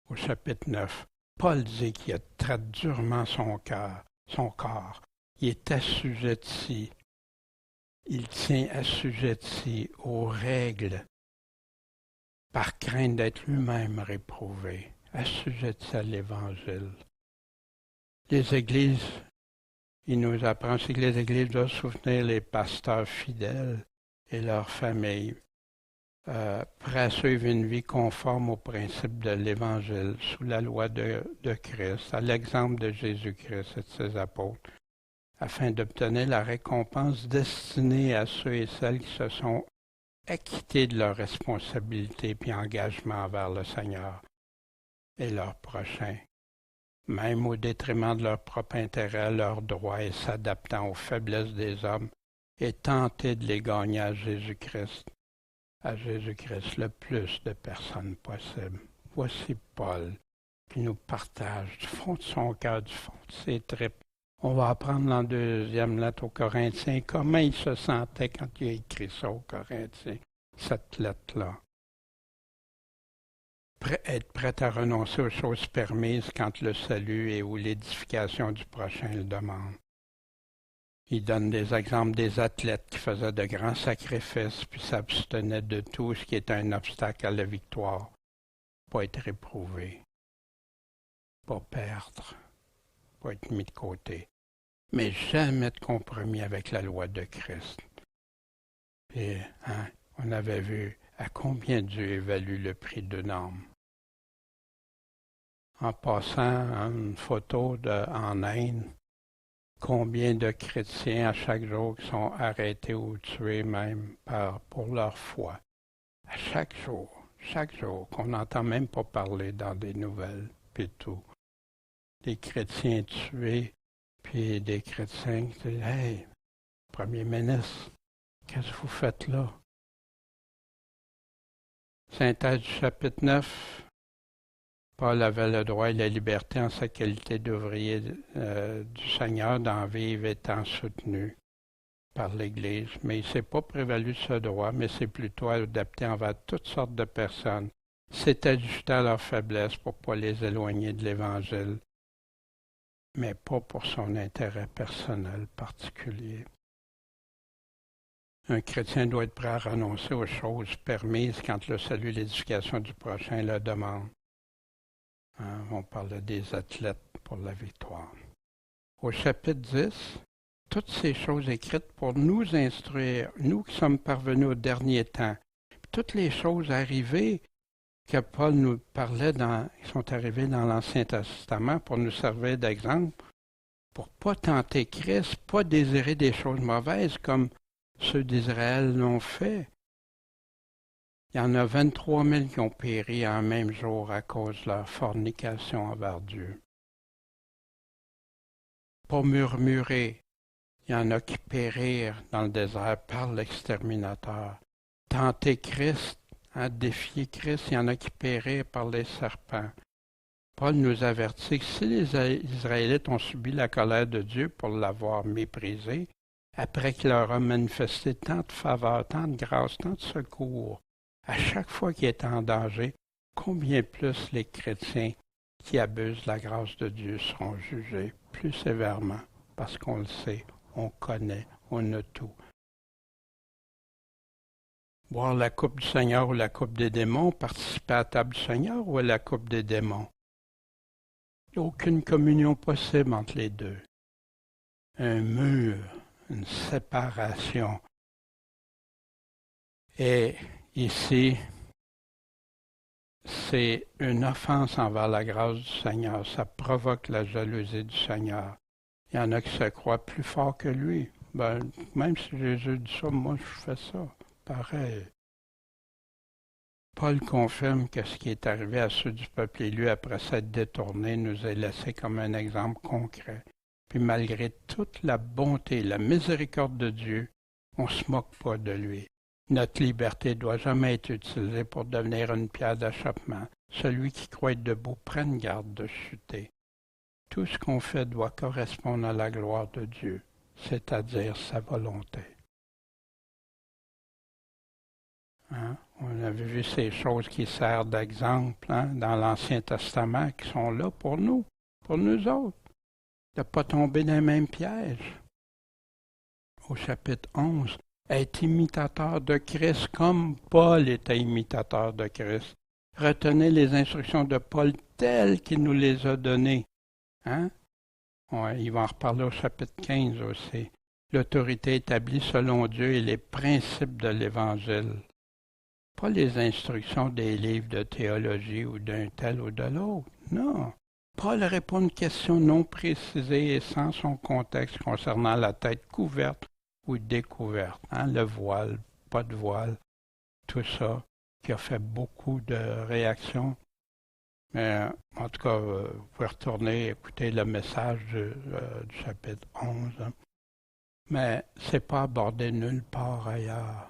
Au chapitre 9, Paul dit qu'il traite durement son corps. Il est assujetti. Il tient assujetti aux règles par crainte d'être lui-même réprouvé, assujetti à l'Évangile. Les églises, il nous apprend aussi que les églises doivent soutenir les pasteurs fidèles et leurs familles, prêts à suivre une vie conforme aux principes de l'Évangile, sous la loi de Christ, à l'exemple de Jésus-Christ et de ses apôtres, afin d'obtenir la récompense destinée à ceux et celles qui se sont acquittés de leurs responsabilités et engagements envers le Seigneur et leurs prochains, même au détriment de leur propre intérêt, leurs droits et s'adaptant aux faiblesses des hommes et tenter de les gagner à Jésus-Christ le plus de personnes possible. Voici Paul qui nous partage du fond de son cœur, du fond de ses tripes. On va apprendre dans la deuxième lettre aux Corinthiens comment il se sentait quand il a écrit ça aux Corinthiens, cette lettre-là. Être prêt à renoncer aux choses permises quand le salut et ou l'édification du prochain le demandent. Il donne des exemples des athlètes qui faisaient de grands sacrifices puis s'abstenaient de tout ce qui est un obstacle à la victoire. Pas être éprouvé, pas perdre, pas être mis de côté, mais jamais de compromis avec la loi de Christ. Et on avait vu à combien Dieu évalue le prix d'une âme. En passant une photo en Inde, combien de chrétiens à chaque jour qui sont arrêtés ou tués même pour leur foi. À chaque jour, qu'on n'entend même pas parler dans des nouvelles, puis tout. Des chrétiens tués, puis des chrétiens qui disent « Hey, Premier ministre, qu'est-ce que vous faites là? » Synthèse du chapitre 9. Paul avait le droit et la liberté en sa qualité d'ouvrier du Seigneur d'en vivre étant soutenu par l'Église, mais il ne s'est pas prévalu de ce droit, mais c'est plutôt adapté envers toutes sortes de personnes. C'est ajusté à leur faiblesse pour ne pas les éloigner de l'Évangile, mais pas pour son intérêt personnel particulier. Un chrétien doit être prêt à renoncer aux choses permises quand le salut et l'édification du prochain le demandent. On parle des athlètes pour la victoire. Au chapitre 10, toutes ces choses écrites pour nous instruire, nous qui sommes parvenus au dernier temps, toutes les choses arrivées que Paul nous parlait, qui sont arrivées dans l'Ancien Testament pour nous servir d'exemple, pour ne pas tenter Christ, pas désirer des choses mauvaises comme ceux d'Israël l'ont fait. Il y en a 23 000 qui ont péri en même jour à cause de leur fornication envers Dieu. Pas murmurer. Il y en a qui périrent dans le désert par l'exterminateur. Tenter Christ, défier Christ, il y en a qui périrent par les serpents. Paul nous avertit que si les Israélites ont subi la colère de Dieu pour l'avoir méprisé, après qu'il leur a manifesté tant de faveur, tant de grâce, tant de secours, à chaque fois qu'il est en danger, combien plus les chrétiens qui abusent de la grâce de Dieu seront jugés plus sévèrement, parce qu'on le sait, on connaît, on a tout. Boire la coupe du Seigneur ou la coupe des démons, participer à la table du Seigneur ou à la coupe des démons. Il n'y a aucune communion possible entre les deux. Un mur, une séparation. Et ici, c'est une offense envers la grâce du Seigneur. Ça provoque la jalousie du Seigneur. Il y en a qui se croient plus forts que lui. Même si Jésus dit ça, moi je fais ça. Pareil. Paul confirme que ce qui est arrivé à ceux du peuple élu après s'être détourné nous est laissé comme un exemple concret. Puis malgré toute la bonté, la miséricorde de Dieu, on ne se moque pas de lui. Notre liberté ne doit jamais être utilisée pour devenir une pierre d'achoppement. Celui qui croit être debout prenne garde de chuter. Tout ce qu'on fait doit correspondre à la gloire de Dieu, c'est-à-dire sa volonté. On avait vu ces choses qui servent d'exemple dans l'Ancien Testament, qui sont là pour nous autres, de ne pas tomber dans les mêmes pièges. Au chapitre 11, être imitateur de Christ comme Paul était imitateur de Christ. Retenez les instructions de Paul telles qu'il nous les a données. Il va en reparler au chapitre 15 aussi. l'autorité établie selon Dieu et les principes de l'Évangile. Pas les instructions des livres de théologie ou d'un tel ou de l'autre. Non. Paul répond à une question non précisée et sans son contexte concernant la tête couverte ou découverte. Le voile, pas de voile, tout ça, qui a fait beaucoup de réactions. Mais en tout cas, vous pouvez retourner écouter le message du chapitre 11. Mais c'est pas abordé nulle part ailleurs.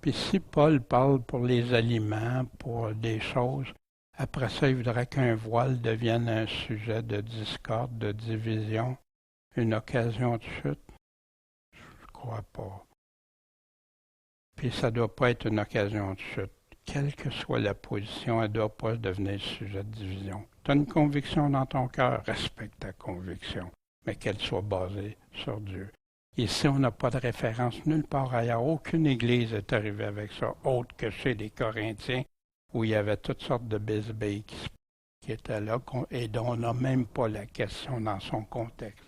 Puis si Paul parle pour les aliments, pour des choses, après ça, il voudrait qu'un voile devienne un sujet de discorde, de division, une occasion de chute. Je crois pas. Puis ça ne doit pas être une occasion de chute. Quelle que soit la position, elle ne doit pas devenir sujet de division. Tu as une conviction dans ton cœur, respecte ta conviction, mais qu'elle soit basée sur Dieu. Ici, on n'a pas de référence nulle part ailleurs. Aucune église est arrivée avec ça, autre que chez les Corinthiens, où il y avait toutes sortes de bisbilles qui étaient là, et dont on n'a même pas la question dans son contexte.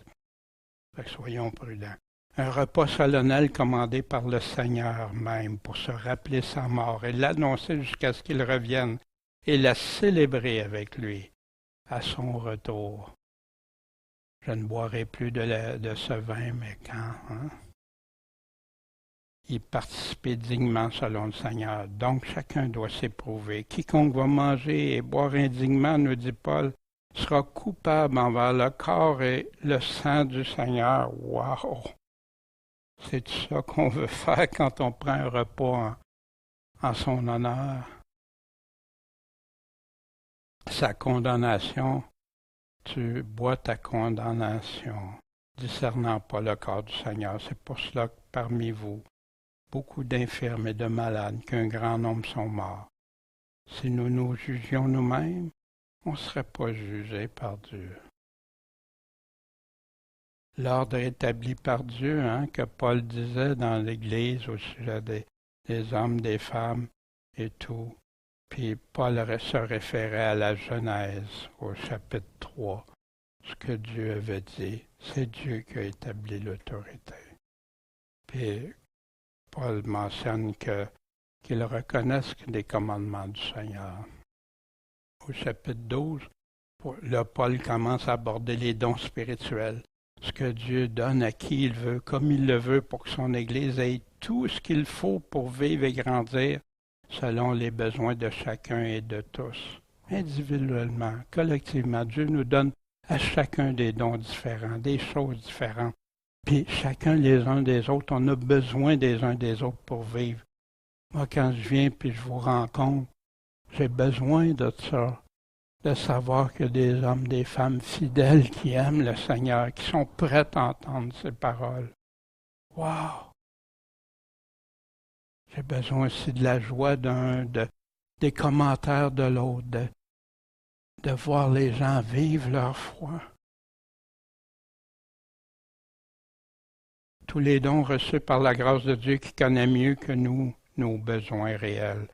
Fait que soyons prudents. Un repas solennel commandé par le Seigneur même pour se rappeler sa mort et l'annoncer jusqu'à ce qu'il revienne et la célébrer avec lui à son retour. Je ne boirai plus de ce vin, mais quand? Y participer dignement selon le Seigneur. Donc chacun doit s'éprouver. Quiconque va manger et boire indignement, nous dit Paul, sera coupable envers le corps et le sang du Seigneur. Wow! C'est ça qu'on veut faire quand on prend un repas en son honneur. Sa condamnation, tu bois ta condamnation, discernant pas le corps du Seigneur. C'est pour cela que parmi vous, beaucoup d'infirmes et de malades, qu'un grand nombre sont morts. Si nous nous jugions nous-mêmes, on ne serait pas jugés par Dieu. L'ordre établi par Dieu, que Paul disait dans l'Église au sujet des hommes, des femmes et tout. Puis Paul se référait à la Genèse, au chapitre 3, ce que Dieu avait dit. C'est Dieu qui a établi l'autorité. Puis Paul mentionne qu'ils reconnaissent les commandements du Seigneur. Au chapitre 12, là, Paul commence à aborder les dons spirituels. Ce que Dieu donne à qui il veut, comme il le veut, pour que son Église ait tout ce qu'il faut pour vivre et grandir selon les besoins de chacun et de tous. Individuellement, collectivement, Dieu nous donne à chacun des dons différents, des choses différentes. Puis chacun les uns des autres, on a besoin des uns des autres pour vivre. Moi, quand je viens puis je vous rencontre, j'ai besoin de ça. De savoir que des hommes, des femmes fidèles qui aiment le Seigneur, qui sont prêts à entendre ses paroles. Wow! J'ai besoin aussi de la joie des commentaires de l'autre, de voir les gens vivre leur foi. Tous les dons reçus par la grâce de Dieu qui connaît mieux que nous nos besoins réels.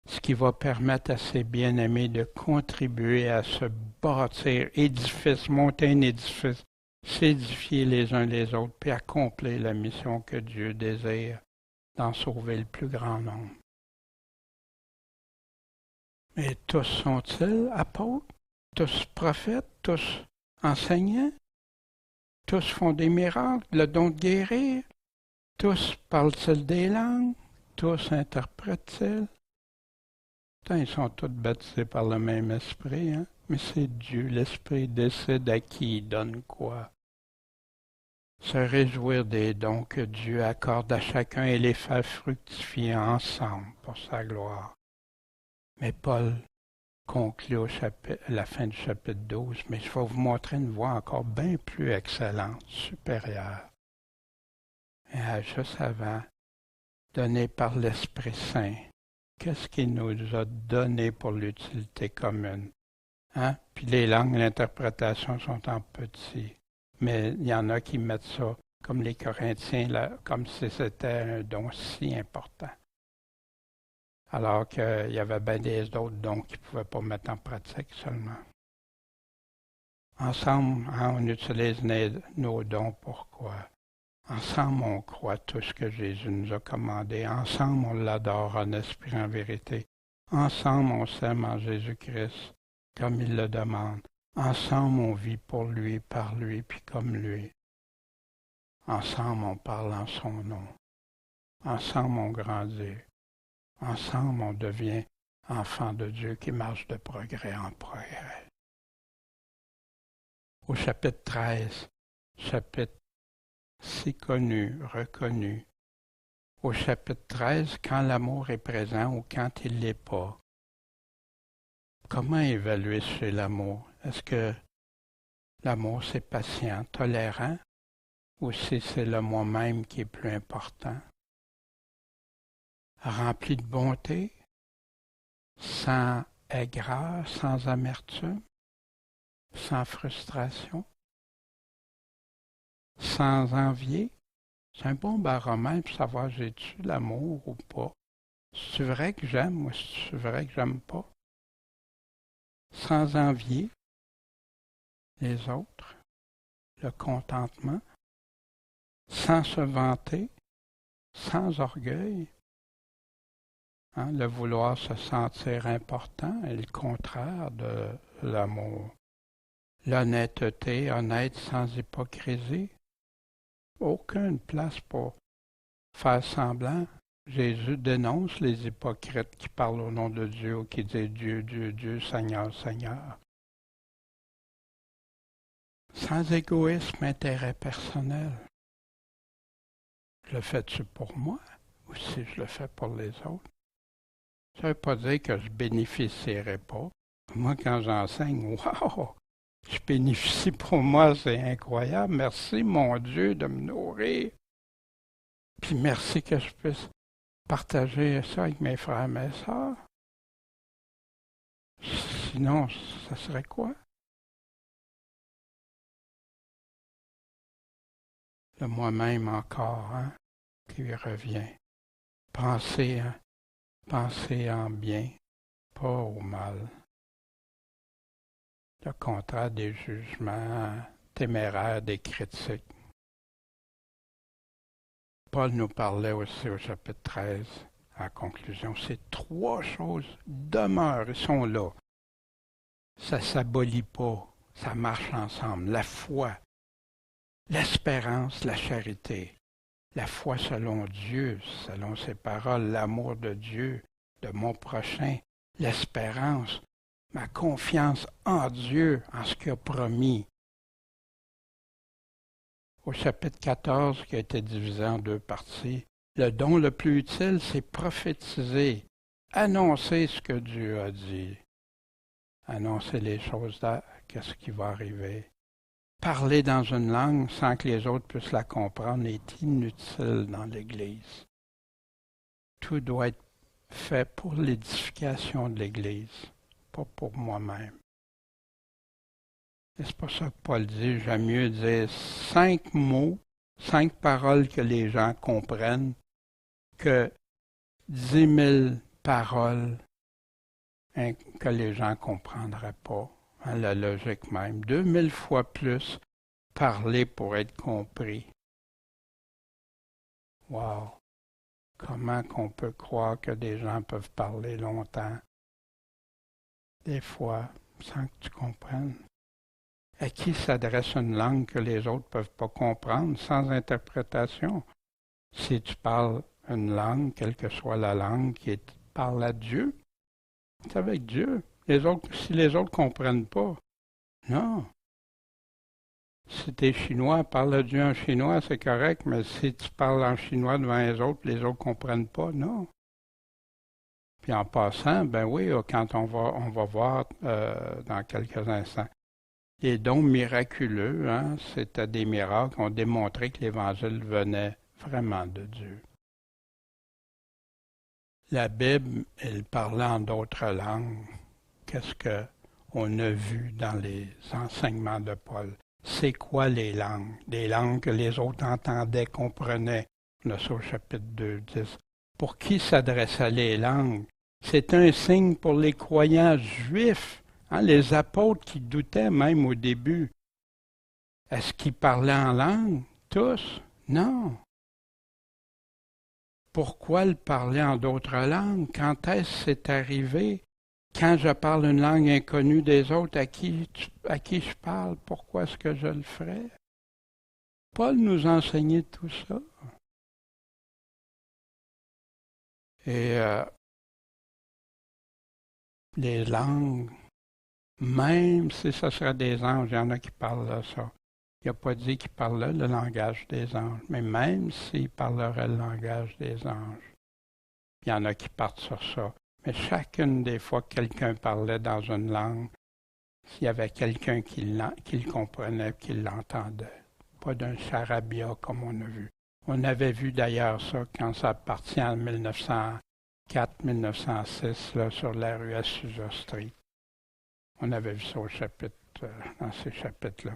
Ce qui va permettre à ces bien-aimés de contribuer à se bâtir édifice, monter un édifice, s'édifier les uns les autres, puis accomplir la mission que Dieu désire d'en sauver le plus grand nombre. Mais tous sont-ils apôtres? Tous prophètes? Tous enseignants? Tous font des miracles, le don de guérir? Tous parlent-ils des langues? Tous interprètent-ils? Ils sont tous baptisés par le même esprit, mais c'est Dieu, l'esprit décide à qui il donne quoi. Se réjouir des dons que Dieu accorde à chacun et les faire fructifier ensemble pour sa gloire. Mais Paul conclut à la fin du chapitre 12, mais je vais vous montrer une voie encore bien plus excellente, supérieure. Et juste avant, donnée par l'Esprit Saint. Qu'est-ce qu'il nous a donné pour l'utilité commune? Puis les langues, l'interprétation sont en petit. Mais il y en a qui mettent ça, comme les Corinthiens, là, comme si c'était un don si important. Alors qu'il y avait bien des autres dons qu'ils ne pouvaient pas mettre en pratique seulement. Ensemble, on utilise nos dons pour quoi? Ensemble, on croit tout ce que Jésus nous a commandé. Ensemble, on l'adore en esprit, en vérité. Ensemble, on s'aime en Jésus-Christ, comme il le demande. Ensemble, on vit pour lui, par lui, puis comme lui. Ensemble, on parle en son nom. Ensemble, on grandit. Ensemble, on devient enfant de Dieu qui marche de progrès en progrès. Au chapitre 13, chapitre si connu, reconnu. Au chapitre 13, quand l'amour est présent ou quand il ne l'est pas. Comment évaluer chez l'amour? Est-ce que l'amour c'est patient, tolérant, ou si c'est le moi-même qui est plus important? Rempli de bonté, sans aigreur, sans amertume, sans frustration, sans envier. C'est un bon baromètre pour savoir j'ai-tu l'amour ou pas. C'est vrai que j'aime ou c'est vrai que j'aime pas. Sans envier les autres, le contentement, sans se vanter, sans orgueil. Le vouloir se sentir important est le contraire de l'amour. L'honnêteté, honnête sans hypocrisie. Aucune place pour faire semblant. Jésus dénonce les hypocrites qui parlent au nom de Dieu ou qui disent Dieu, Dieu, Dieu, Seigneur, Seigneur. Sans égoïsme, intérêt personnel. Je le fais-tu pour moi ou si je le fais pour les autres? Ça ne veut pas dire que je ne bénéficierai pas. Moi, quand j'enseigne, wow! Je bénéficie pour moi, c'est incroyable. Merci, mon Dieu, de me nourrir. Puis merci que je puisse partager ça avec mes frères et mes sœurs. Sinon, ça serait quoi? Le moi-même encore, qui revient. Penser en bien, pas au mal. Le contraire des jugements téméraires, des critiques. Paul nous parlait aussi au chapitre 13, à la conclusion. Ces trois choses demeurent, ils sont là. Ça ne s'abolit pas, ça marche ensemble. La foi, l'espérance, la charité. La foi selon Dieu, selon ses paroles, l'amour de Dieu, de mon prochain, l'espérance, ma confiance en Dieu, en ce qu'il a promis. Au chapitre 14, qui a été divisé en deux parties, le don le plus utile, c'est prophétiser, annoncer ce que Dieu a dit, annoncer les choses là, qu'est-ce qui va arriver. Parler dans une langue sans que les autres puissent la comprendre est inutile dans l'Église. Tout doit être fait pour l'édification de l'Église, pas pour moi-même. Et c'est pour ça que Paul dit, j'aime mieux dire 5 mots, 5 paroles que les gens comprennent, que 10 000 paroles que les gens ne comprendraient pas. La logique même. 2000 fois plus parler pour être compris. Wow! Comment qu'on peut croire que des gens peuvent parler longtemps? Des fois, sans que tu comprennes. À qui s'adresse une langue que les autres ne peuvent pas comprendre sans interprétation? Si tu parles une langue, quelle que soit la langue qui parle à Dieu, c'est avec Dieu. Si les autres ne comprennent pas, non. Si tu es chinois, parle à Dieu en chinois, c'est correct, mais si tu parles en chinois devant les autres ne comprennent pas, non. Puis en passant, ben oui, quand on va voir dans quelques instants, les dons miraculeux, c'était des miracles qui ont démontré que l'Évangile venait vraiment de Dieu. La Bible, elle parlait en d'autres langues. Qu'est-ce qu'on a vu dans les enseignements de Paul? C'est quoi les langues? Des langues que les autres entendaient, comprenaient. On a ça au chapitre 2, 10. Pour qui s'adressaient les langues? C'est un signe pour les croyants juifs, les apôtres qui doutaient même au début. Est-ce qu'ils parlaient en langue? Tous? Non. Pourquoi le parler en d'autres langues? Quand est-ce que c'est arrivé? Quand je parle une langue inconnue des autres, à qui je parle, pourquoi est-ce que je le ferais? Paul nous enseignait tout ça. Et les langues, même si ce serait des anges, il y en a qui parlent de ça. Il n'a pas dit qu'il parlait le langage des anges, mais même s'il parlerait le langage des anges, il y en a qui partent sur ça. Mais chacune des fois que quelqu'un parlait dans une langue, s'il y avait quelqu'un qui le comprenait, qui l'entendait. Pas d'un charabia comme on a vu. On avait vu d'ailleurs ça quand ça partit en 1904-1906 là, sur la rue Azusa Street. On avait vu ça au chapitre, dans ces chapitres-là.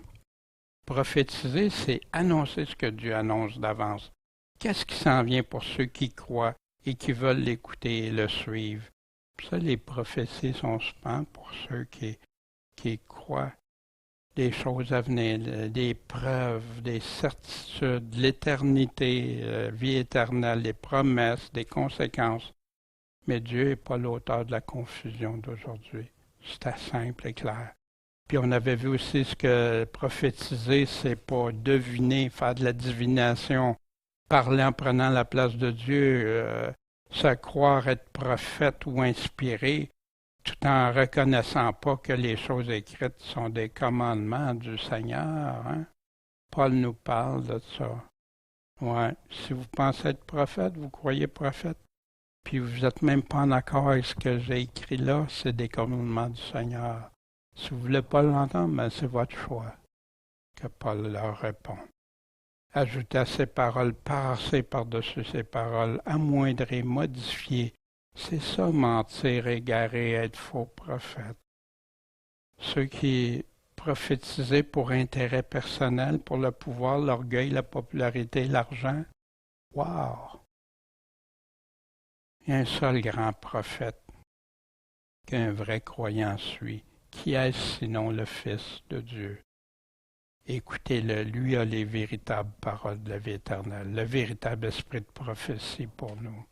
Prophétiser, c'est annoncer ce que Dieu annonce d'avance. Qu'est-ce qui s'en vient pour ceux qui croient et qui veulent l'écouter et le suivre? Puis ça, les prophéties sont souvent pour ceux qui croient des choses à venir, des preuves, des certitudes, l'éternité, vie éternelle, des promesses, des conséquences. Mais Dieu n'est pas l'auteur de la confusion d'aujourd'hui. C'était simple et clair. Puis on avait vu aussi ce que prophétiser, c'est pas deviner, faire de la divination, parler en prenant la place de Dieu, se croire être prophète ou inspiré, tout en reconnaissant pas que les choses écrites sont des commandements du Seigneur. Hein? Paul nous parle de ça. Ouais, si vous pensez être prophète, vous croyez prophète, puis vous n'êtes même pas en accord avec ce que j'ai écrit là, c'est des commandements du Seigneur. Si vous ne voulez pas l'entendre, ben c'est votre choix, que Paul leur répond. Ajoutez à ces paroles, passer par-dessus ces paroles, amoindrir, modifier. C'est ça, mentir, égarer, être faux prophète. Ceux qui prophétisaient pour intérêt personnel, pour le pouvoir, l'orgueil, la popularité, l'argent. Wow! Il y a un seul grand prophète qu'un vrai croyant suit. Qui est-ce sinon le Fils de Dieu? Écoutez-le, lui a les véritables paroles de la vie éternelle, le véritable esprit de prophétie pour nous.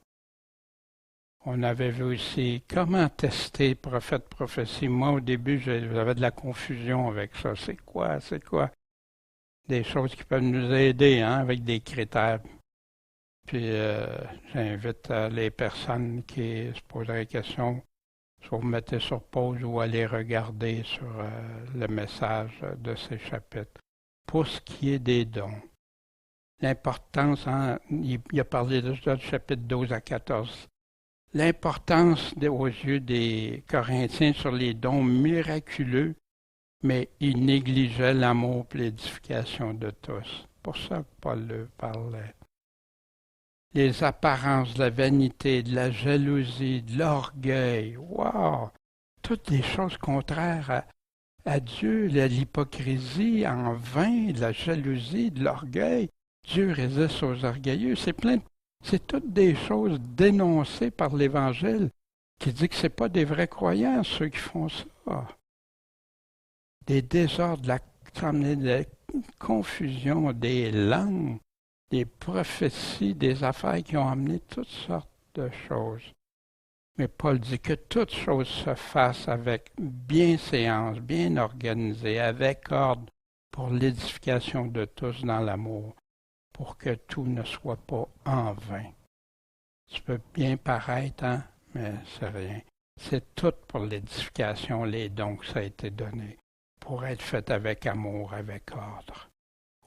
On avait vu aussi comment tester prophète, prophétie. Moi, au début, j'avais de la confusion avec ça. C'est quoi? Des choses qui peuvent nous aider, hein, avec des critères. Puis, j'invite les personnes qui se poseraient la question, soit vous mettez sur pause ou allez regarder sur le message de ces chapitres. Pour ce qui est des dons, l'importance, hein, il a parlé de ça du chapitre 12 à 14, l'importance aux yeux des Corinthiens sur les dons miraculeux, mais il négligeait l'amour et l'édification de tous. Pour ça que Paul leur parlait. Les apparences de la vanité, de la jalousie, de l'orgueil, wow! Toutes des choses contraires à Dieu, l'hypocrisie en vain, de la jalousie, de l'orgueil. Dieu résiste aux orgueilleux. C'est toutes des choses dénoncées par l'Évangile qui dit que ce n'est pas des vrais croyants, ceux qui font ça. Des désordres, de la confusion des langues, des prophéties, des affaires qui ont amené toutes sortes de choses. Mais Paul dit que toutes choses se fassent avec bienséance, bien organisée, avec ordre, pour l'édification de tous dans l'amour, pour que tout ne soit pas en vain. Ça peut bien paraître, hein, mais c'est rien. C'est tout pour l'édification, les dons que ça a été donné, pour être fait avec amour, avec ordre.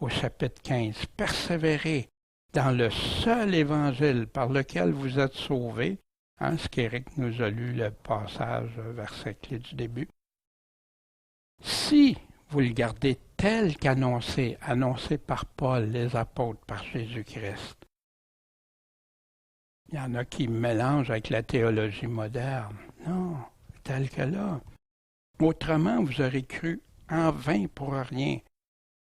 Au chapitre 15, persévérez dans le seul évangile par lequel vous êtes sauvés. Hein, ce qu'Éric nous a lu, le passage, verset clé du début. Si vous le gardez tel qu'annoncé, annoncé par Paul, les apôtres, par Jésus-Christ. Il y en a qui mélangent avec la théologie moderne. Non, tel que là. Autrement, vous aurez cru en vain pour rien.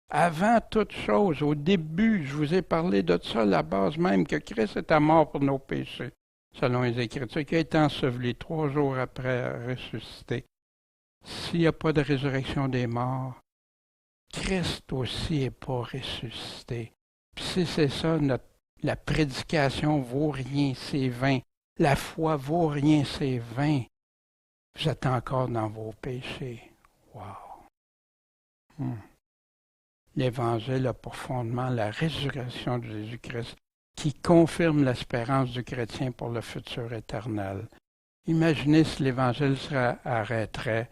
Avant toute chose, au début, je vous ai parlé de ça, la base même, que Christ est mort pour nos péchés, selon les Écritures, qui a été enseveli 3 jours après ressuscité. S'il n'y a pas de résurrection des morts, Christ aussi n'est pas ressuscité. Puis si c'est ça, la prédication vaut rien, c'est vain. La foi vaut rien, c'est vain. Vous êtes encore dans vos péchés. Wow! L'Évangile a pour fondement la résurrection de Jésus-Christ qui confirme l'espérance du chrétien pour le futur éternel. Imaginez si l'Évangile arrêterait.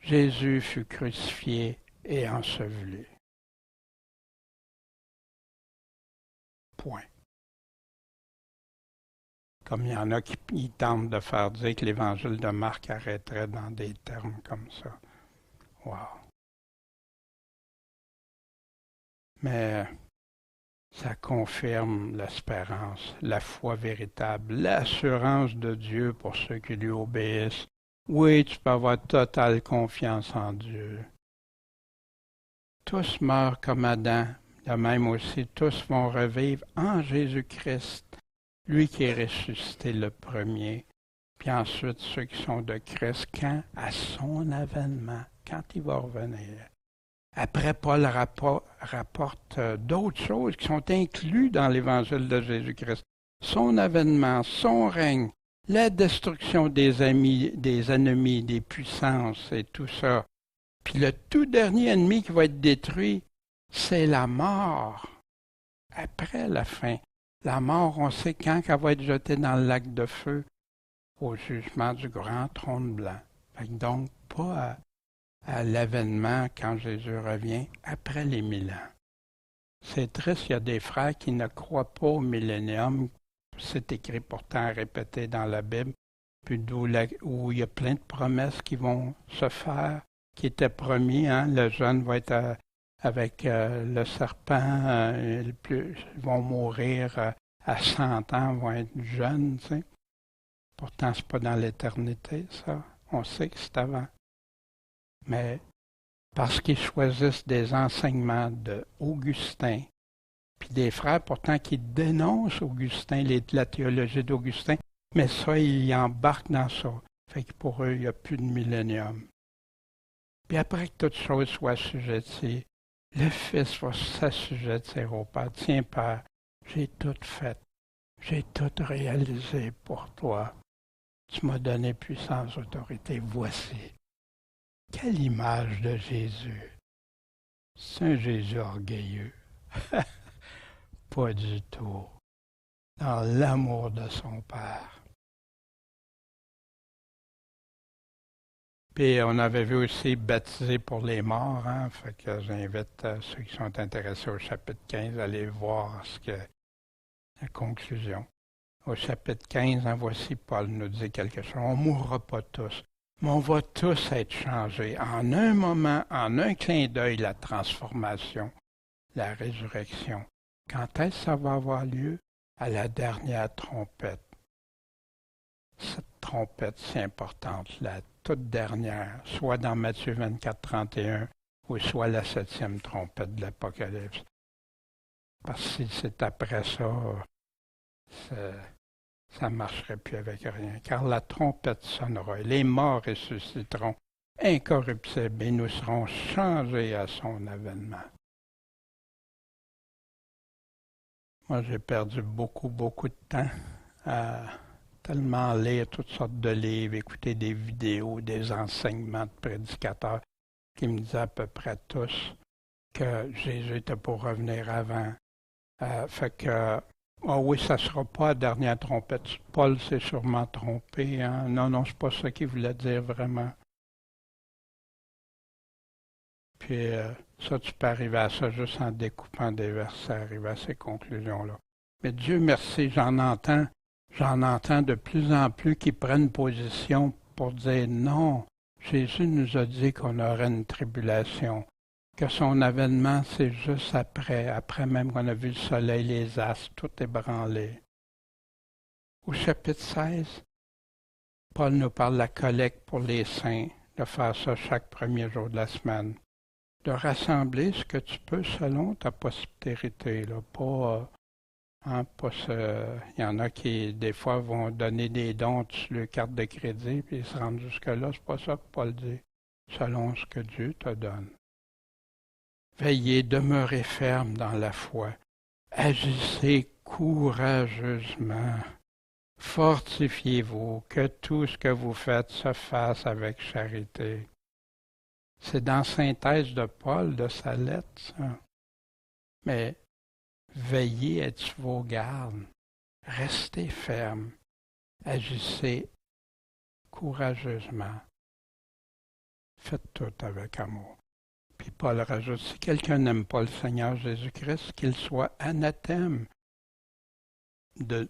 Jésus fut crucifié et enseveli. Point. Comme il y en a qui tentent de faire dire que l'Évangile de Marc arrêterait dans des termes comme ça. Wow! Mais ça confirme l'espérance, la foi véritable, l'assurance de Dieu pour ceux qui lui obéissent. Oui, tu peux avoir totale confiance en Dieu. Tous meurent comme Adam, de même aussi tous vont revivre en Jésus-Christ, lui qui est ressuscité le premier. Puis ensuite, ceux qui sont de Christ, quand? À son avènement, quand il va revenir. Après, Paul rapporte d'autres choses qui sont incluses dans l'Évangile de Jésus-Christ. Son avènement, son règne, la destruction des ennemis, des puissances et tout ça. Puis le tout dernier ennemi qui va être détruit, c'est la mort. Après la fin. La mort, on sait quand qu'elle va être jetée dans le lac de feu au jugement du grand trône blanc. Donc, pas à l'avènement quand Jésus revient, après les 1000 ans. C'est triste, il y a des frères qui ne croient pas au millénium. C'est écrit pourtant répété dans la Bible, puis où il y a plein de promesses qui vont se faire, qui étaient promis. Le jeune va être avec le serpent, ils vont mourir à 100 ans, vont être jeunes. Tu sais. Pourtant, c'est pas dans l'éternité, ça. On sait que c'est avant. Mais parce qu'ils choisissent des enseignements d'Augustin, puis des frères pourtant qui dénoncent Augustin, la théologie d'Augustin, mais ça, ils embarquent dans ça. Fait que pour eux, il n'y a plus de millénium. Puis après que toute chose soit assujettie, le Fils va s'assujettir au Père. Tiens, Père, j'ai tout fait. J'ai tout réalisé pour toi. Tu m'as donné puissance, autorité. Voici. Quelle image de Jésus! C'est un Jésus orgueilleux. Pas du tout. Dans l'amour de son Père. Puis on avait vu aussi baptiser pour les morts, fait que j'invite ceux qui sont intéressés au chapitre 15 à aller voir la conclusion. Au chapitre 15, voici Paul nous dit quelque chose. On ne mourra pas tous, mais on va tous être changés. En un moment, en un clin d'œil, la transformation, la résurrection. Quand est-ce que ça va avoir lieu? À la dernière trompette. Cette trompette, c'est importante, la toute dernière, soit dans Matthieu 24, 31, ou soit la 7e trompette de l'Apocalypse. Parce que si c'est après ça ne marcherait plus avec rien. Car la trompette sonnera, et les morts ressusciteront incorruptibles, et nous serons changés à son avènement. Moi, j'ai perdu beaucoup de temps à tellement lire toutes sortes de livres, écouter des vidéos, des enseignements de prédicateurs qui me disaient à peu près tous que Jésus était pour revenir avant. Fait que, oui, ça ne sera pas la dernière trompette. Paul s'est sûrement trompé. Non, c'est pas ça qu'il voulait dire vraiment. Puis ça, tu peux arriver à ça juste en découpant des versets, arriver à ces conclusions-là. Mais Dieu merci, j'en entends de plus en plus qui prennent position pour dire non, Jésus nous a dit qu'on aurait une tribulation, que son avènement c'est juste après même qu'on a vu le soleil, les astres, tout ébranlé. Au chapitre 16, Paul nous parle de la collecte pour les saints, de faire ça chaque premier jour de la semaine, de rassembler ce que tu peux selon ta postérité, là, pas il y en a qui, des fois, vont donner des dons sur leur carte de crédit, puis ils se rendent jusque-là. C'est pas ça que Paul dit. Selon ce que Dieu te donne. Veillez, demeurez ferme dans la foi. agissez courageusement. Fortifiez-vous, que tout ce que vous faites se fasse avec charité. C'est dans synthèse de Paul, de sa lettre, ça. Mais veillez, êtes sur vos gardes. Restez ferme. Agissez courageusement. Faites tout avec amour. Puis Paul rajoute, si quelqu'un n'aime pas le Seigneur Jésus-Christ, qu'il soit anathème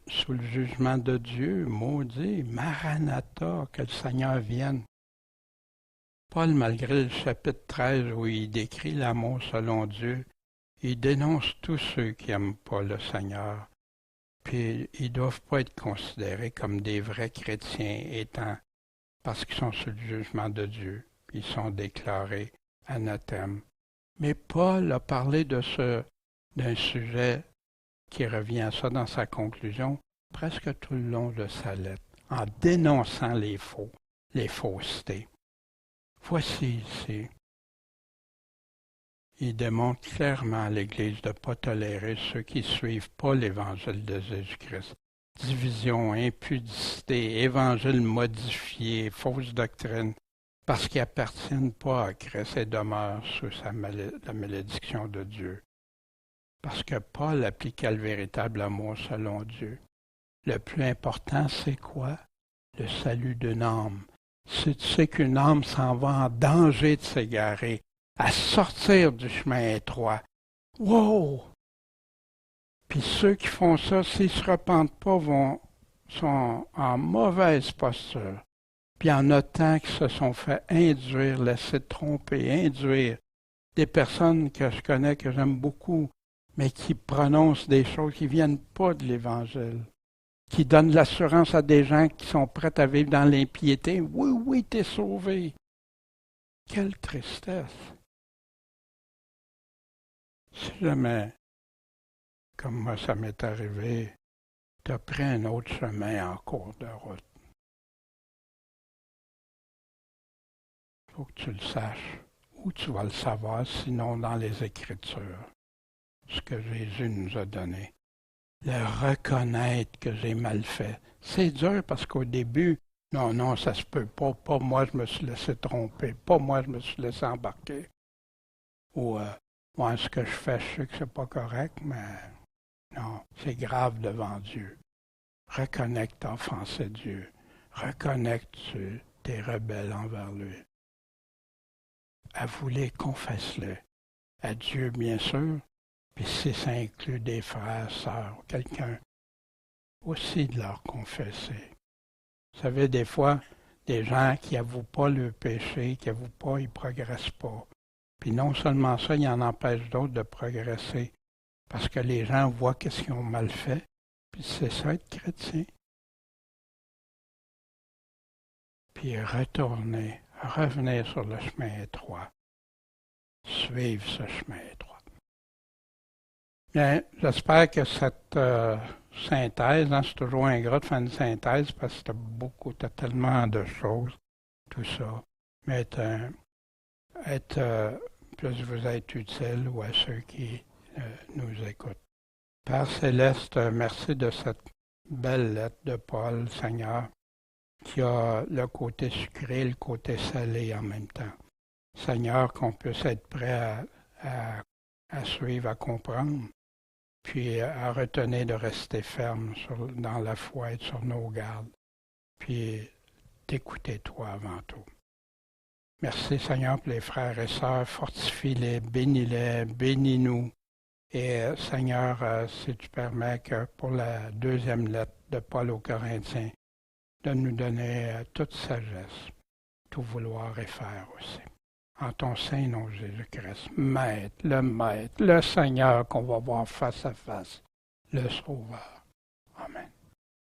sous le jugement de Dieu, maudit, Maranatha, que le Seigneur vienne. Paul, malgré le chapitre 13 où il décrit l'amour selon Dieu, il dénonce tous ceux qui n'aiment pas le Seigneur. Puis ils ne doivent pas être considérés comme des vrais chrétiens parce qu'ils sont sous le jugement de Dieu. Ils sont déclarés anathèmes. Mais Paul a parlé d'un sujet qui revient à ça dans sa conclusion presque tout le long de sa lettre, en dénonçant les faussetés. Voici ici. Il démontre clairement à l'Église de ne pas tolérer ceux qui ne suivent pas l'Évangile de Jésus-Christ. Division, impudicité, Évangile modifié, fausse doctrine, parce qu'ils n'appartiennent pas à Christ et demeurent sous la malédiction de Dieu. Parce que Paul appliquait le véritable amour selon Dieu. Le plus important, c'est quoi? Le salut d'une âme. Si tu sais qu'une âme s'en va en danger de s'égarer, à sortir du chemin étroit. Wow! Puis ceux qui font ça, s'ils ne se repentent pas, sont en mauvaise posture. Puis il y en a tant qui se sont fait induire, laisser tromper, induire. Des personnes que je connais, que j'aime beaucoup, mais qui prononcent des choses qui ne viennent pas de l'Évangile, qui donnent l'assurance à des gens qui sont prêts à vivre dans l'impiété. Oui, oui, t'es sauvé. Quelle tristesse! Si jamais, comme moi ça m'est arrivé, tu as pris un autre chemin en cours de route, il faut que tu le saches. Où tu vas le savoir, sinon dans les Écritures, ce que Jésus nous a donné. Le reconnaître que j'ai mal fait. C'est dur parce qu'au début, non, ça se peut pas. Pas moi, je me suis laissé tromper. Pas moi, je me suis laissé embarquer. Ou, moi, ce que je fais, je sais que c'est pas correct, mais non, c'est grave devant Dieu. Reconnais que tu as offensé Dieu. Reconnais que tu es rebelle envers lui. Avoue-les, confesse-le. À Dieu, bien sûr, puis si ça inclut des frères, sœurs, quelqu'un, aussi de leur confesser. Vous savez, des fois, des gens qui n'avouent pas le péché, qui n'avouent pas, ils ne progressent pas. Puis non seulement ça, il en empêche d'autres de progresser. Parce que les gens voient qu'est-ce qu'ils ont mal fait. Puis c'est ça être chrétien. Puis revenir sur le chemin étroit. Suivre ce chemin étroit. Bien, j'espère que cette synthèse, c'est toujours ingrat de faire une synthèse parce que t'as tellement de choses, tout ça. Mais plus vous êtes utile ou à ceux qui nous écoutent. Père Céleste, merci de cette belle lettre de Paul, Seigneur, qui a le côté sucré et le côté salé en même temps. Seigneur, qu'on puisse être prêt à suivre, à comprendre, puis à retenir de rester ferme dans la foi et sur nos gardes, puis t'écouter toi avant tout. Merci Seigneur pour les frères et sœurs, fortifie-les, bénis-nous. Et Seigneur, si tu permets que pour la deuxième lettre de Paul aux Corinthiens, de nous donner toute sagesse, tout vouloir et faire aussi. En ton saint nom, Jésus-Christ, Maître, le Seigneur qu'on va voir face à face, le Sauveur. Amen.